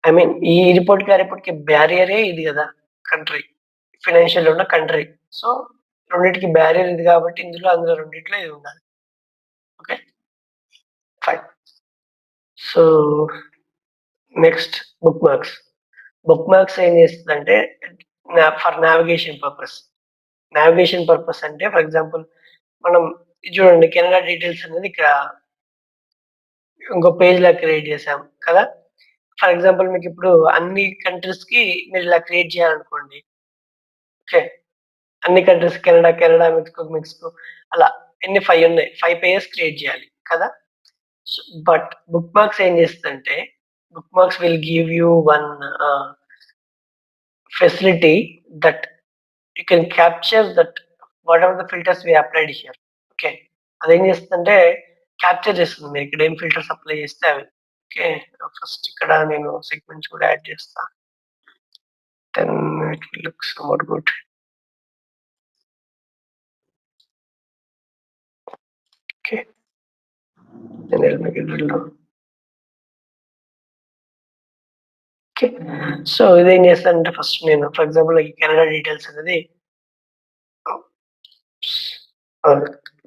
ఐ మీన్ ఈ రిపోర్ట్‌కి, ఆ రిపోర్ట్‌కి బ్యారియరే ఇది గదా! కంట్రీ. ఫినాన్షియల్ ఉన్న కంట్రీ. సో, రెండిటికి బ్యారియర్ ఇది కాబట్టి అందులో రెండిట్లో ఇది ఉండాలి. Okay. Fine. So, next bookmarks. Bookmarks ఏం చేస్తదంటే for navigation purpose. Navigation purpose అంటే ఫర్ ఎగ్జాంపుల్ మనం ఇది చూడండి కెనడా డీటెయిల్స్ అనేది ఇక్కడ ఇంకో పేజ్‌లా క్రియేట్ చేసాం కదా! ఫర్ ఎగ్జాంపుల్ మీకిప్పుడు అన్ని కంట్రీస్‌కి మీరు ఇలా క్రియేట్ చేయాలనుకోండి. ఓకే. అన్ని కంట్రీస్ కెనడా, మెక్సికో అలా ఎన్ని 5 ఉన్నాయి. 5 పేజెస్ క్రియేట్ చేయాలి కదా! సో, బట్ బుక్ మార్క్స్ ఏం చేస్తదంటే bookmarks will give you one facility that you can capture that whatever the filters we applied here. Okay. అదేం చేస్తుందంటే క్యాప్చర్ చేస్తుంది. మీరు ఇక్కడ ఏం ఫిల్టర్స్ అప్లై చేస్తే అవి. ఓకే. ఫస్ట్ ఇక్కడ నేను సెగ్మెంట్స్ కూడా యాడ్ చేస్తా. Then it will look somewhat good. Okay. Then I will make it drill down. Okay. So, ఇదేం చేస్తానంటే ఫస్ట్ నేను ఫర్ ఎగ్జాంపుల్ ఈ కెనడా డీటెయిల్స్ అనేది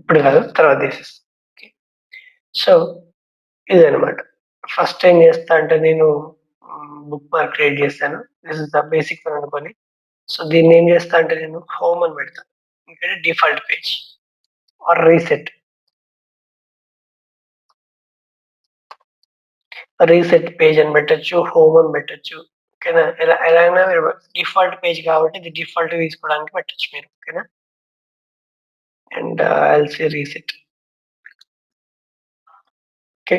ఇప్పుడు కాదు తర్వాత తీసేస్తా. ఓకే. సో, ఇదనమాట. ఫస్ట్ ఏం చేస్తా అంటే నేను బుక్ మార్క్ క్రియేట్ చేశాను. This is the basic one అనుకోని. సో, దీన్ని ఏం చేస్తా అంటే నేను హోమ్ అని పెడతా. ఎందుకంటే default page or reset page అని పెట్టొచ్చు. హోమ్ అని పెట్టొచ్చు. ఓకేనా? ఎలా అయినా మీరు డిఫాల్ట్ పేజ్ కాబట్టి ఇది డిఫాల్ట్‌గా తీసుకోవడానికి పెట్టొచ్చు మీరు. ఓకేనా? And I will say reset. Okay.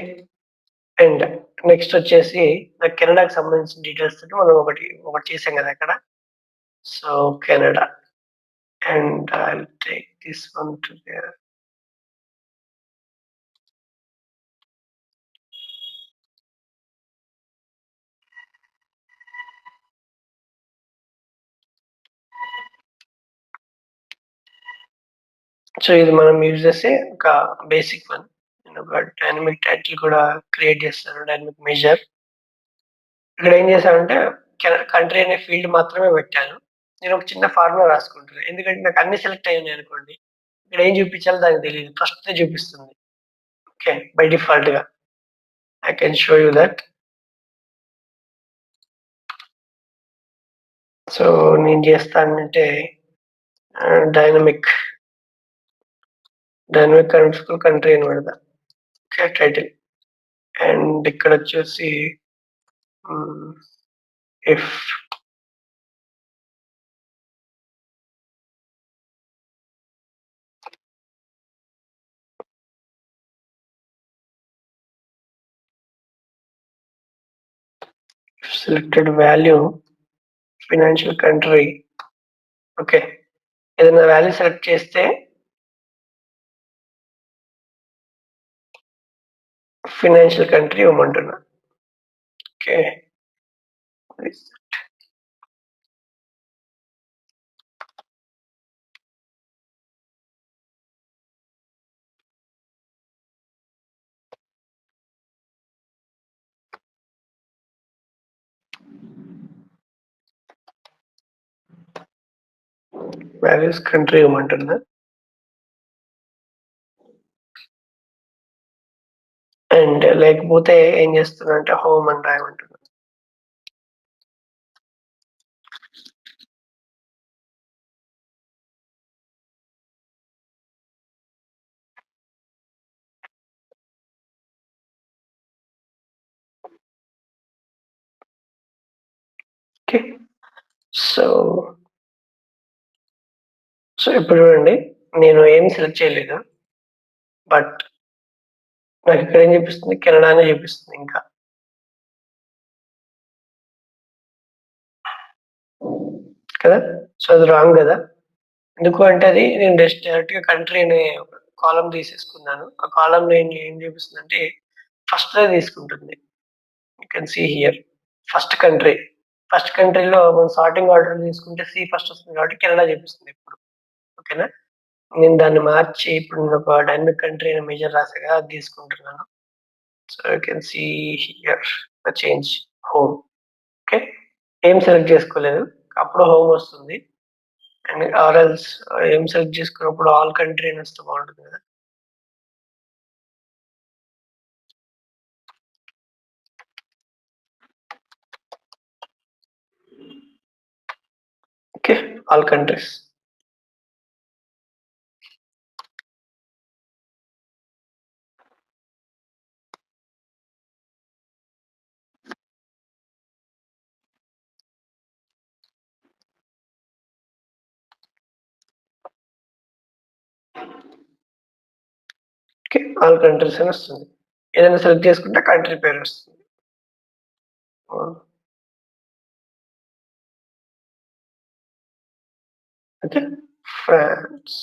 And next వచ్చేసి నాకు కెనడాకి సంబంధించిన డీటెయిల్స్ తోటి మనం ఒకటి చేసాం కదా అక్కడ. So, Canada and I'll take this one to there. So, ఇది మనం యూజ్ చేసే ఒక బేసిక్ వన్. నేను ఒక డైనమిక్ టైటిల్ కూడా క్రియేట్ చేస్తాను. Dynamic measure. ఇక్కడ ఏం చేశానంటే కంట్రీ అనే ఫీల్డ్ మాత్రమే పెట్టాను. నేను ఒక చిన్న ఫార్ములా రాసుకుంటున్నా. ఎందుకంటే నాకు అన్ని సెలెక్ట్ అయ్యి ఉన్నాయనుకోండి. ఇక్కడ ఏం చూపించాలో దానికి తెలీదు. ఫస్టే చూపిస్తుంది. ఓకే. బై డిఫాల్ట్‌గా. I can show you that. So, నేను చేస్తానంటే డైనమిక్ కంట్రీ అని పెడతా. ఓకే. టైటిల్. అండ్ ఇక్కడొచ్చేసి if selected value financial country. Okay. ఏదైనా వాల్యూ సెలెక్ట్ చేస్తే ఫినాన్షియల్ కంట్రీ ఇవ్వమంటున్నా. ఓకే. వాల్యూస్ కంట్రీ ఇవ్వమంటుందా? అండ్ లేకపోతే ఏం చేస్తున్నా అంటే హోమ్ అని రాయమంటున్నా. ఓకే, సో ఇప్పుడు చూడండి, నేను ఏం సెలెక్ట్ చేయలేదు, బట్ నాకు ఇక్కడ ఏం చూపిస్తుంది, కెనడా అనే చూపిస్తుంది ఇంకా. కదా, సో అది రాంగ్ కదా. ఎందుకు అంటే అది నేను డైరెక్ట్గా కంట్రీ అనే కాలం తీసేసుకున్నాను. ఆ కాలం ఏం చూపిస్తుంది అంటే ఫస్ట్ తీసుకుంటుంది. You can see here first country. First కంట్రీలో మనం సార్టింగ్ ఆర్డర్ తీసుకుంటే సి ఫస్ట్ వస్తుంది కాబట్టి కెనడా చూపిస్తుంది ఇప్పుడు. ఓకేనా, నేను దాన్ని మార్చి ఇప్పుడు నేను ఒక డైనమిక్ కంట్రీ అనే మేజర్ రాసాగా అది తీసుకుంటున్నాను. So you can see here change home. Okay, ఏం సెలెక్ట్ చేసుకోలేదు, అప్పుడు హోమ్ వస్తుంది. అండ్ ఆర్ఎల్స్ ఏం సెలెక్ట్ చేసుకున్నప్పుడు ఆల్ కంట్రీ అని వస్తే బాగుంటుంది కదా. Okay, all countries. Okay, all countries అని వస్తుంది. ఏదైనా సెలెక్ట్ చేసుకుంటే కంట్రీ పేరు వస్తుంది. Okay, France.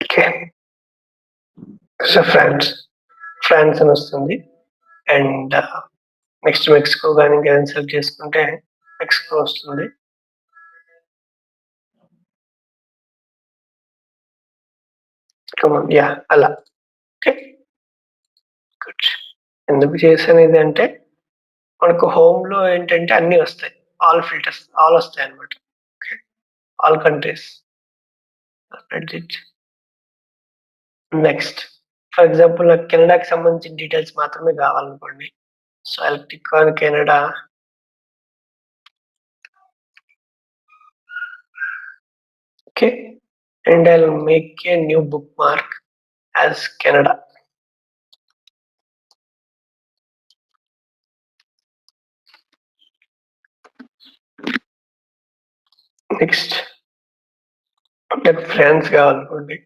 Okay, so France అని వస్తుంది. అండ్ నెక్స్ట్ మెక్సికో కానీ ఇంకేదైనా సెలెక్ట్ చేసుకుంటే మెక్సికో వస్తుంది. యా, అలా. Okay, good. ఎందుకు చేశాను ఇది అంటే మనకు హోమ్ లో ఏంటంటే అన్ని వస్తాయి, ఆల్ ఫిల్టర్స్ ఆల్ వస్తాయి అనమాట. Okay, all countries. Next for example నాకు కెనడాకి సంబంధించిన డీటెయిల్స్ మాత్రమే కావాలనుకోండి. So I click on Canada. Okay, and I make a new bookmark as Canada. Next నాకు ఫ్రాన్స్ కావాలనుకోండి.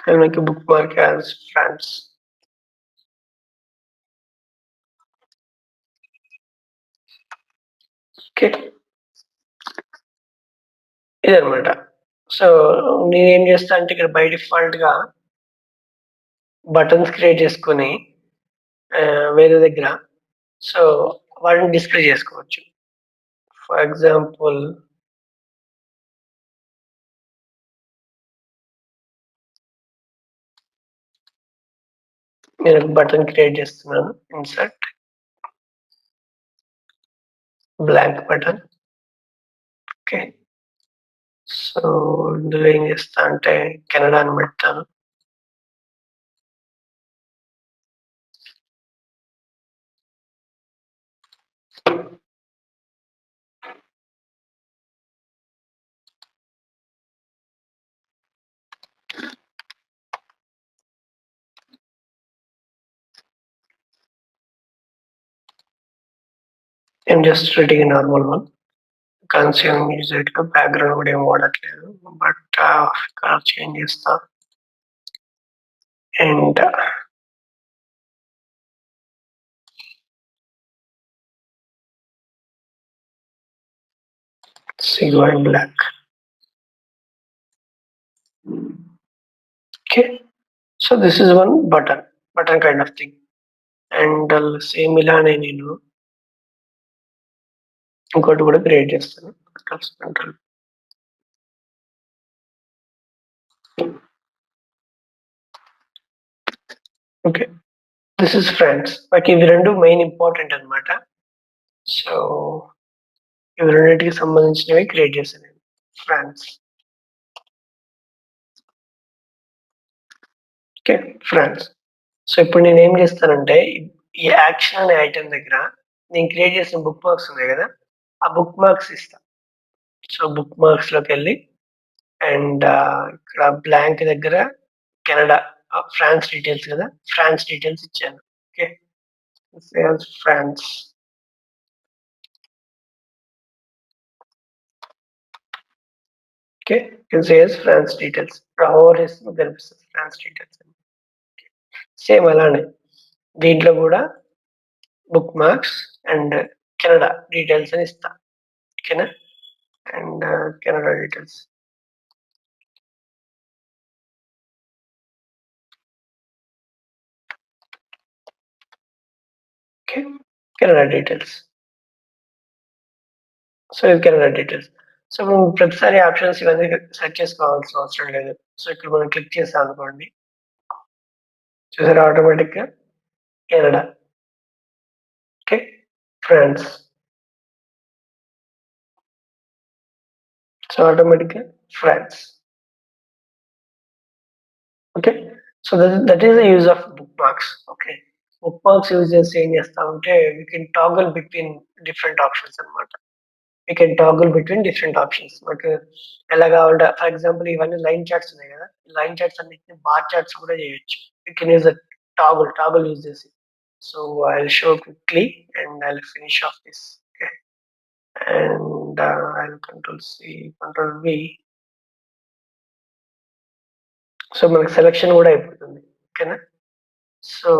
I'll make a bookmark as France. Okay, ఇదనమాట. సో నేనేం చేస్తా అంటే ఇక్కడ బై డిఫాల్ట్ గా బటన్స్ క్రియేట్ చేసుకొని వేరే దగ్గర, సో వాటిని డిస్ప్లే చేసుకోవచ్చు. ఫర్ ఎగ్జాంపుల్ నేను ఒక బటన్ క్రియేట్ చేస్తున్నాను, insert blank button. Okay, so ఇందులో ఏం చేస్తా అంటే కెనడా అని పెడతాను. I'm just writing a normal one. Consume music background కూడా ఏం వాడట్లేదు, బట్ కలర్ చేంజ్ చేస్తా. And go in black. Okay, so this is one button kind of thing. And same ఇలానే నేను ఇంకోటి కూడా క్రియేట్ చేస్తాను. Control okay, this is friends. నాకు ఇవి రెండు మెయిన్ ఇంపార్టెంట్ అనమాట. సో ఇవి రెండింటికి సంబంధించినవి క్రియేట్ చేశాను నేను. Friends, okay friends. సో ఇప్పుడు నేను ఏం చేస్తానంటే ఈ యాక్షన్ అనే ఐటెం దగ్గర నేను క్రియేట్ చేసిన బుక్ మార్క్స్ ఉన్నాయి కదా, ఆ బుక్ మార్క్స్ ఇస్తా. సో బుక్ మార్క్స్ లోకి వెళ్ళి అండ్ ఇక్కడ బ్లాంక్ దగ్గర కెనడా ఫ్రాన్స్ డీటెయిల్స్ కదా, ఫ్రాన్స్ డీటెయిల్స్ ఇచ్చాను. Okay, sales France. Okay, sales France details over కనిపిస్తుంది ఫ్రాన్స్ డీటెయిల్స్. సేమ్ అలానే దీంట్లో కూడా book marks and Canada details అని ఇస్తా. ఓకేనా, and Canada details. Okay, Canada details. So ఇది కెనడా డీటెయిల్స్. సో మనం ప్రతిసారి ఆప్షన్స్ ఇవన్నీ సెట్ చేసుకోవాల్సిన అవసరం లేదు. సో ఇక్కడ మనం క్లిక్ చేసాం అనుకోండి, చూసారా ఆటోమేటిక్గా కెనడా. Okay, France. సో ఆటోమేటిక్గా France. Okay, so that is the use of book marks. Okay, book marks use చేసి ఏం చేస్తామంటే we can toggle between different options అనమాట. We can toggle between different options. మనకు ఎలా కావాలంటే ఫర్ ఎగ్జాంపుల్ ఇవన్నీ line charts ఉన్నాయి కదా, లైన్ చార్ట్స్ అన్నిటిని బార్ చార్ట్స్ కూడా చేయొచ్చు. You can use toggle use చేసి. So I will show quickly and I will finish off this. Okay, and I will control V. So మనకి selection కూడా అయిపోతుంది. ఓకేనా, సో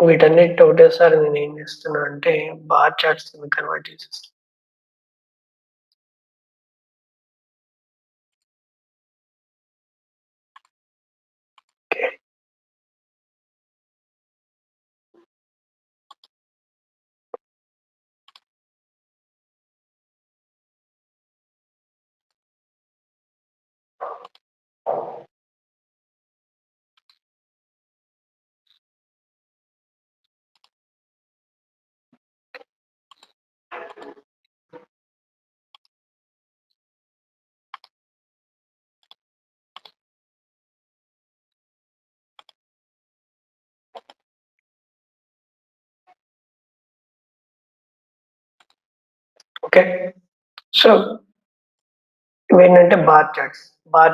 వీటన్నిటి ఒకటేసారి నేను ఏం చేస్తున్నా అంటే బార్ చార్ట్స్ కన్వర్ట్ చేసేస్తాను. Okay, okay. సో ఇవేంటంటే బార్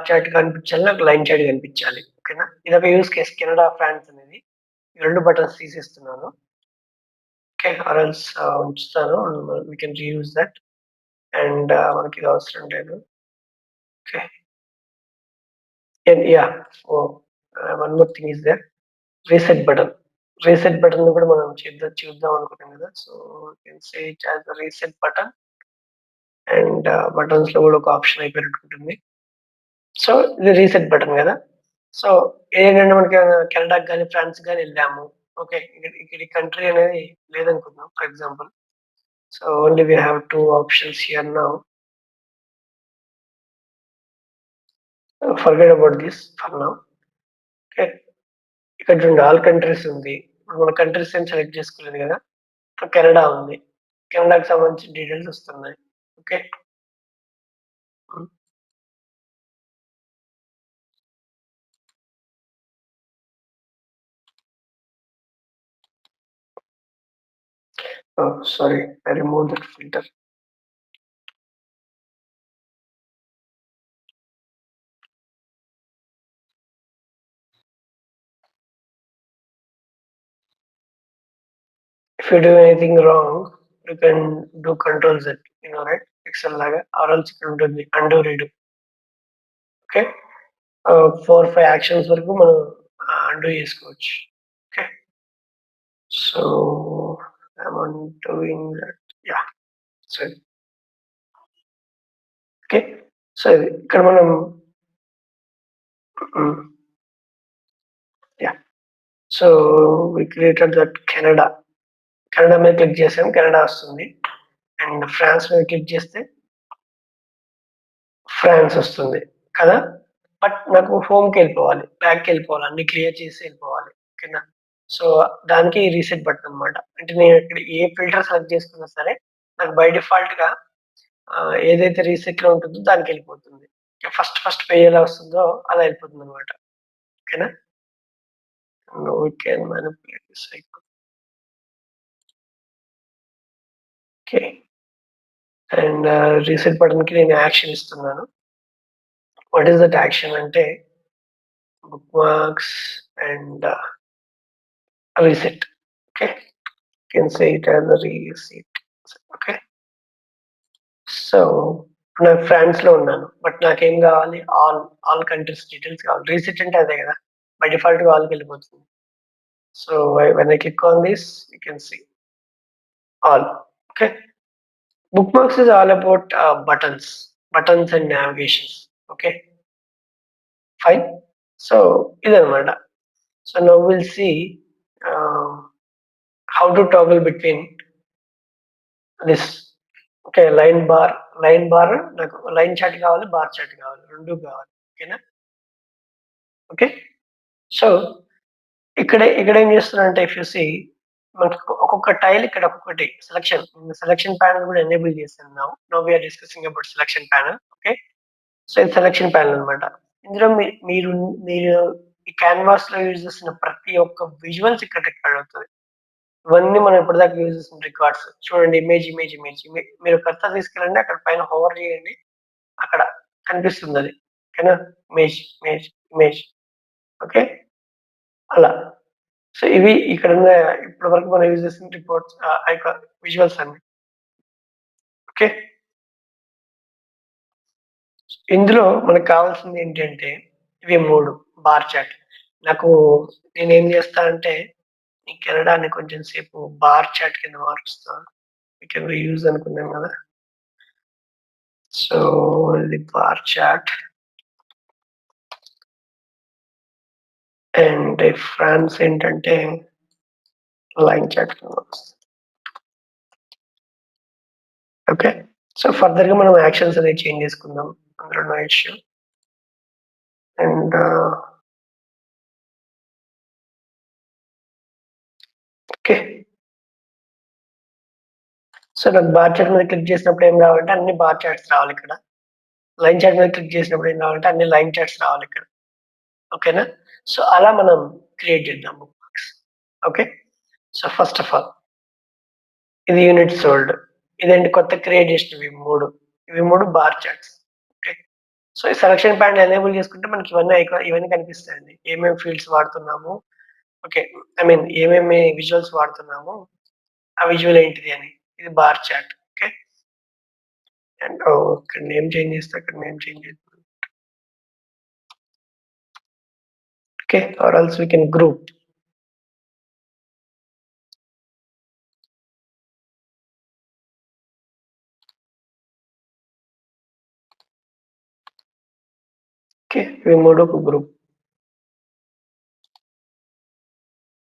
చార్ట్ కనిపించాలి, నాకు లైన్ చార్ట్ కనిపించాలి. ఓకేనా, ఇదొక యూస్ కేస్ కెనడా ఫ్రాన్స్ అనేది. ఈ రెండు బటన్స్ తీసేస్తున్నాను. ఓకే, ఆర్ఎల్స్ ఉంచుతాను, we can reuse that. And మనకి ఇది అవసరం లేదు. Okay, yeah, one more thing is there, reset button. Reset button కూడా మనం చూద్దాం అనుకున్నాం కదా. So can say it as the reset button. And buttons లో కూడా ఒక ఆప్షన్ అయిపోయినట్టు ఉంటుంది. సో ఇది రీసెట్ బటన్ కదా. సో ఏంటంటే మనకి కెనడాకి కానీ ఫ్రాన్స్ కానీ వెళ్ళాము. ఓకే, ఇక్కడ కంట్రీ అనేది లేదనుకుందాం for example. So only we have two options here now. Forget about this for now. Okay, ఇక్కడ చూడండి ఆల్ కంట్రీస్ ఉంది. మన కంట్రీస్ ఏం సెలెక్ట్ చేసుకోలేదు కదా. ఇక్కడ కెనడా ఉంది, కెనడాకి సంబంధించిన డీటెయిల్స్ వస్తున్నాయి. Okay, sorry, I remove that filter. if you do anything wrong, you can do control Z, right? Excel laga, or else ఇక్కడ ఉంటుంది undo redo. Okay, 4-5 actions వరకు మనం undo చేసుకోవచ్చు. Okay, so I'm undoing that. Yeah, so okay, so ఇక్కడ మనం yeah, so we created that Canada మీద click చేసాం, Canada వస్తుంది. అండ్ ఫ్రాన్స్ మీద క్లిక్ చేస్తే ఫ్రాన్స్ వస్తుంది కదా. బట్ నాకు హోమ్కి వెళ్ళిపోవాలి, బ్యాక్కి వెళ్ళిపోవాలి, అన్ని క్లియర్ చేసి వెళ్ళిపోవాలి. ఓకేనా, సో దానికి రీసెట్ బటన్ అనమాట. అంటే నేను ఇక్కడ ఏ ఫిల్టర్ సెలెక్ట్ చేసుకున్నా సరే నాకు బై డిఫాల్ట్గా ఏదైతే రీసెట్లో ఉంటుందో దానికి వెళ్ళిపోతుంది. ఫస్ట్ పేజ్ ఎలా వస్తుందో అలా వెళ్ళిపోతుంది అనమాట. ఓకేనా, ఓకే ఓకే. అండ్ రీసెట్ బటన్కి నేను యాక్షన్ ఇస్తున్నాను. వాట్ ఈస్ దట్ యాక్షన్ అంటే bookmarks and reset. Okay, you can say it as a reset. Okay, so నేను ఫ్రాన్స్ లో ఉన్నాను, బట్ నాకేం కావాలి, ఆల్ కంట్రీస్ డీటెయిల్స్ కావాలి. రీసెట్ అంటే అదే కదా, బై డిఫాల్ట్ గా ఆల్కి వెళ్ళిపోతుంది. So when I click on this you can see all. Okay, book marks is all about buttons and navigations. Okay, fine. So ఇదనమాట. So now we'll see how to toggle between this. Okay, line bar నాకు line chart కావాలి, bar chart కావాలి, రెండు కావాలి. ఓకేనా, okay. So ఇక్కడ ఏం చేస్తున్నారంటే ఇఫ్ యూ సీ మనకు ఒక్కొక్క టైల్ ఇక్కడ ఒక్కొక్కటి సెలక్షన్ ప్యానల్ కూడా ఎనేబుల్ చేస్తాను. Now we are discussing about selection panel. Okay, so ఇది సెలక్షన్ ప్యానల్ అనమాట. ఇందులో మీరు ఈ క్యాన్వాస్ లో యూజ్ చేస్తున్న ప్రతి ఒక్క విజువల్స్ ఇక్కడ రికార్డ్ అవుతుంది. ఇవన్నీ మనం ఇప్పటిదాకా యూజ్ చేసిన రికార్డ్స్. చూడండి, ఇమేజ్. మీరు కర్సర్ తీసుకెళ్ళండి, అక్కడ పైన హోవర్ చేయండి, అక్కడ కనిపిస్తుంది అది. ఓకేనా, ఇమేజ్. ఓకే, అలా. సో ఇవి ఇక్కడ ఉన్న ఇప్పటి వరకు మనం యూజ్ చేసిన రిపోర్ట్స్, విజువల్స్ అన్ని. ఓకే, ఇందులో మనకు కావాల్సింది ఏంటంటే ఇవి 3 బార్ చార్ట్. నేనేం చేస్తా అంటే ఈ కెనడాని కొంచెం సేపు బార్ చార్ట్ కింద మారుస్తాను. ఇక్కడ యూజ్ అనుకున్నాం కదా. సో ఇది బార్ చార్ట్ అండ్ ఫ్రాన్స్ ఏంటంటే లైన్ చార్ట్ కింద వస్తుంది. ఓకే, సో ఫర్దర్ గా మనం యాక్షన్స్ అనేది చేంజ్ చేసుకుందాం, అందులో no issue. And okay, so నాకు బార్ చార్ట్ మీద క్లిక్ చేసినప్పుడు ఏం రావాలంటే అన్ని బార్ చార్ట్స్ రావాలి ఇక్కడ. లైన్ చార్ట్ మీద క్లిక్ చేసినప్పుడు ఏం రావాలంటే అన్ని లైన్ చార్ట్స్ రావాలి ఇక్కడ. ఓకేనా, సో అలా మనం క్రియేట్ చేద్దాం book marks. Okay, so first of all ఇది యూనిట్ సోల్డ్, ఇదేంటి కొత్త క్రియేట్ చేసినవి ఇవి మూడు బార్ చార్ట్స్. ఓకే, సో ఈ సెలక్షన్ ప్యానల్ ఎనేబుల్ చేసుకుంటే మనకి ఇవన్నీ కనిపిస్తాయండి. ఏమేమి ఫీల్డ్స్ వాడుతున్నాము, ఓకే, ఐ మీన్ ఏమేమి విజువల్స్ వాడుతున్నాము, ఆ విజువల్ ఏంటిది అని. ఇది బార్ చార్ట్. ఓకే, అండ్ ఇక్కడ నేమ్ చేంజ్ చేస్తే అక్కడ నేమ్ చేంజ్ చేస్తాం. Okay, or also we can group. Okay, ఇవి మూడు ఒక group.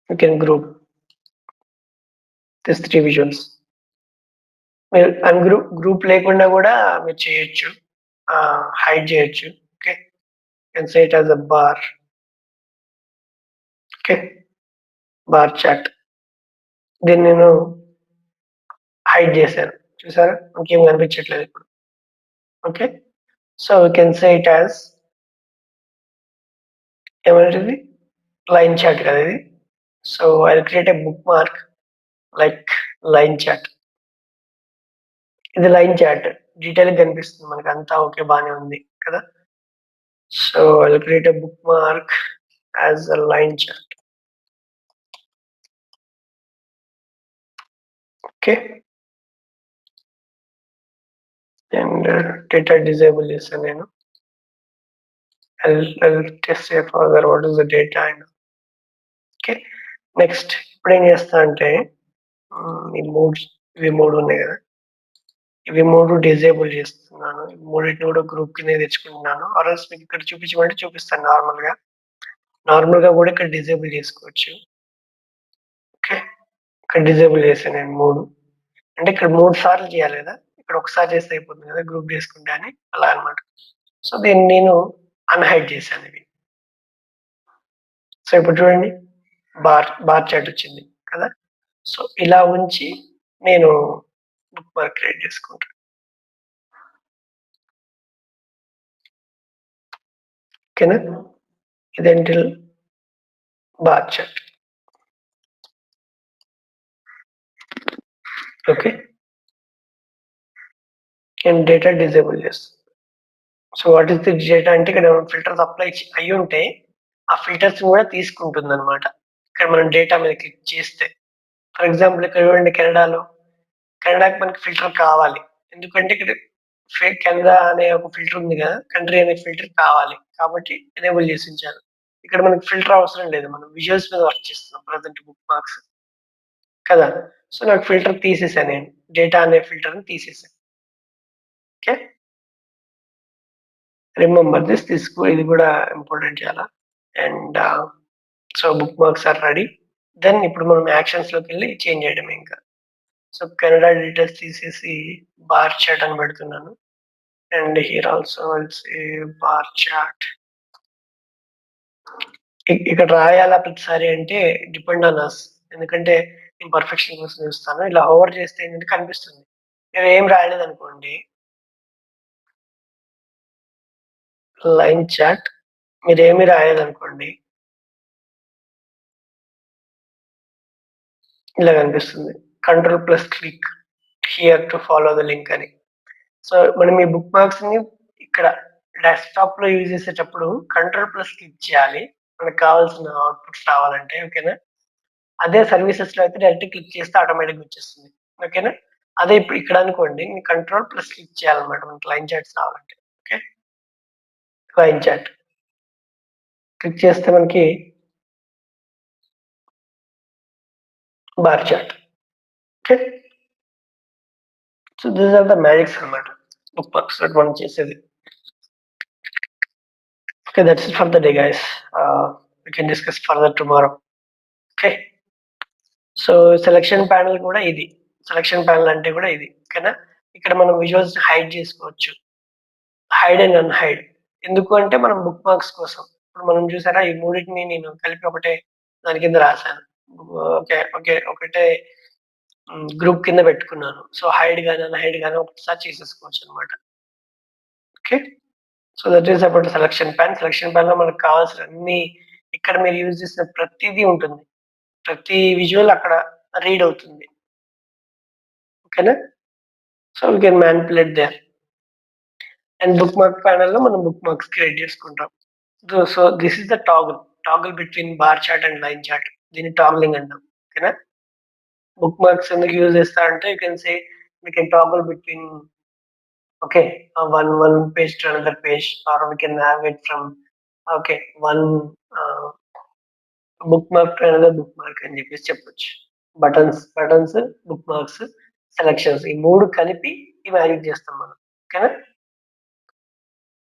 You can group this 3 visuals. మీరు గ్రూప్ లేకుండా కూడా మీరు చేయొచ్చు, హైడ్ చేయొచ్చు. Okay, can say it as a bar. Okay, bar chart. దీన్ని నేను హైడ్ చేశాను, చూసారా, ఇంకేం కనిపించట్లేదు ఇప్పుడు. Okay, so we can say it as ఏమంటుంది, లైన్ చార్ట్ కదా ఇది. So I create a book mark like line chart. ఇది లైన్ చార్ట్, డీటెయిల్ కనిపిస్తుంది మనకి, అంతా ఓకే, బాగానే ఉంది కదా. So I create a book mark as a line chart. Okay, and data disable చేస్తాను నేను. I'll test here further what is the data and okay. Next ఇప్పుడు ఏం చేస్తా అంటే ఈ మోడ్స్ ఇవి మూడు ఉన్నాయి కదా, ఇవి మూడు డిజేబుల్ చేస్తున్నాను. ఈ మూడింటిని కూడా గ్రూప్ కింద తెచ్చుకుంటున్నాను. ఆర్ఎల్స్ మీకు ఇక్కడ చూపించమంటే చూపిస్తాను. నార్మల్ గా కూడా ఇక్కడ డిజేబుల్ చేసుకోవచ్చు. ఓకే, ఇక్కడ డిజేబుల్ చేశాను నేను మూడు. అంటే ఇక్కడ 3 సార్లు చేయాలి కదా, ఇక్కడ ఒకసారి చేస్తే అయిపోతుంది కదా గ్రూప్ చేసుకుంటే అని, అలా అనమాట. సో దీన్ని నేను అన్హైడ్ చేశాను ఇవి. సో ఇప్పుడు చూడండి, బార్ చాట్ వచ్చింది కదా. సో ఇలా ఉంచి నేను బుక్ మార్క్ క్రియేట్ చేసుకుంటాను. ఓకేనా, ఇదేంటి బార్ చాట్. ఓకే, నేను డేటా డిజేబుల్ చేస్తాను. So what is the data అంటే ఇక్కడ ఫిల్టర్స్ అప్లై అయ్యి ఉంటే ఆ ఫిల్టర్స్ కూడా తీసుకుంటుంది అనమాట. ఇక్కడ మనం డేటా మీద క్లిక్ చేస్తే, ఫర్ ఎగ్జాంపుల్ ఇక్కడ చూడండి, కెనడాకి మనకి ఫిల్టర్ కావాలి. ఎందుకంటే ఇక్కడ కెనడా అనే ఒక ఫిల్టర్ ఉంది కదా, కంట్రీ అనే ఫిల్టర్ కావాలి కాబట్టి ఎనేబుల్ చేసి ఉంచాను. ఇక్కడ మనకి ఫిల్టర్ అవసరం లేదు, మనం విజువల్స్ మీద వర్క్ చేస్తున్నాం ప్రజెంట్ బుక్ మార్క్స్ కదా. సో నాకు ఫిల్టర్ తీసేసాను, నేను డేటా అనే ఫిల్టర్ని తీసేసాను. ఓకే, రిమెంబర్ దిస్, ఇది కూడా ఇంపార్టెంట్ చాలా. And so book marks are ready. Then ఇప్పుడు మనం యాక్షన్స్ లోకి వెళ్ళి చేంజ్ చేయడం ఇంకా. సో కెనడా డీటెయిల్స్ తీసేసి బార్ చాట్ అని పెడుతున్నాను. And here also bar chart. ఇక్కడ రాయాలా ప్రతిసారి అంటే డిపెండ్ ఆన్ అస్, ఎందుకంటే నేను పర్ఫెక్షన్ కోసం చూస్తాను. ఇలా ఓవర్ చేస్తే ఏంటంటే కనిపిస్తుంది. నేను ఏం రాయలేదు అనుకోండి, లైన్ చాట్, మీరు ఏమి రాయలేదనుకోండి ఇలా కనిపిస్తుంది, control plus click here to follow the link అని. సో మనం ఈ బుక్ మార్క్స్ ని ఇక్కడ డెస్క్టాప్ లో యూజ్ చేసేటప్పుడు కంట్రోల్ ప్లస్ క్లిక్ చేయాలి మనకు కావాల్సిన అవుట్పుట్స్ రావాలంటే. ఓకేనా, అదే సర్వీసెస్ లో అయితే డైరెక్ట్ క్లిక్ చేస్తే ఆటోమేటిక్ వచ్చేస్తుంది. ఓకేనా, అదే ఇప్పుడు ఇక్కడ అనుకోండి, కంట్రోల్ ప్లస్ క్లిక్ చేయాలన్నమాట మనకి లైన్ చాట్స్ రావాలంటే. ఓకే, లైన్ చాట్ క్లిక్ చేస్తే మనకి bar chart. Okay, so this are the magics అన్నమాట బుక్ మార్క్స్ మనం చేసేది. Okay, that's it for the day, guys. We can discuss further tomorrow. Okay. So selection panel కూడా ఇది, selection panel అంటే కూడా ఇది. ఓకేనా, ఇక్కడ మనం విజువల్స్ హైడ్ చేసుకోవచ్చు, హైడ్ అండ్ అన్హైడ్. ఎందుకు అంటే మనం బుక్ మార్క్స్ కోసం. ఇప్పుడు మనం చూసారా, ఈ మూడింటిని నేను కలిపి ఒకటే దాని కింద రాశాను. ఓకే ఓకే, ఒకటే గ్రూప్ కింద పెట్టుకున్నాను. సో హైడ్ గానీ అన్హైడ్ గానీ ఒకసారి చేసేసుకోవచ్చు అనమాట. Okay, so that is about selection pan. Selection pan లో మనకు కావాల్సిన అన్ని, ఇక్కడ మీరు యూజ్ చేసిన ప్రతిదీ ఉంటుంది, ప్రతి విజువల్ అక్కడ రీడ్ అవుతుంది. ఓకేనా, so we can manipulate there. And book mark panel లో మనం బుక్ మార్క్స్ క్రియేట్ చేసుకుంటాం. So this is the toggle between bar chart and line chart. దీన్ని టాగ్లింగ్ అంటాం. ఓకేనా, బుక్ మార్క్స్ ఎందుకు యూజ్ చేస్తా అంటే you can say we can toggle between okay one page to another page, or we can have it from okay one bookmark to another bookmark అని చెప్పేసి చెప్పొచ్చు. Buttons book marks selections, ఈ మూడు కలిపి evaluate చేస్తాం మనం. ఓకేనా,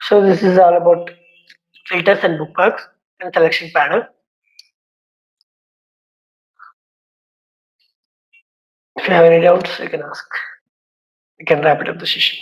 so this is all about filters and book marks and selection panel. If you have any doubts, you can ask. We can wrap it up the session.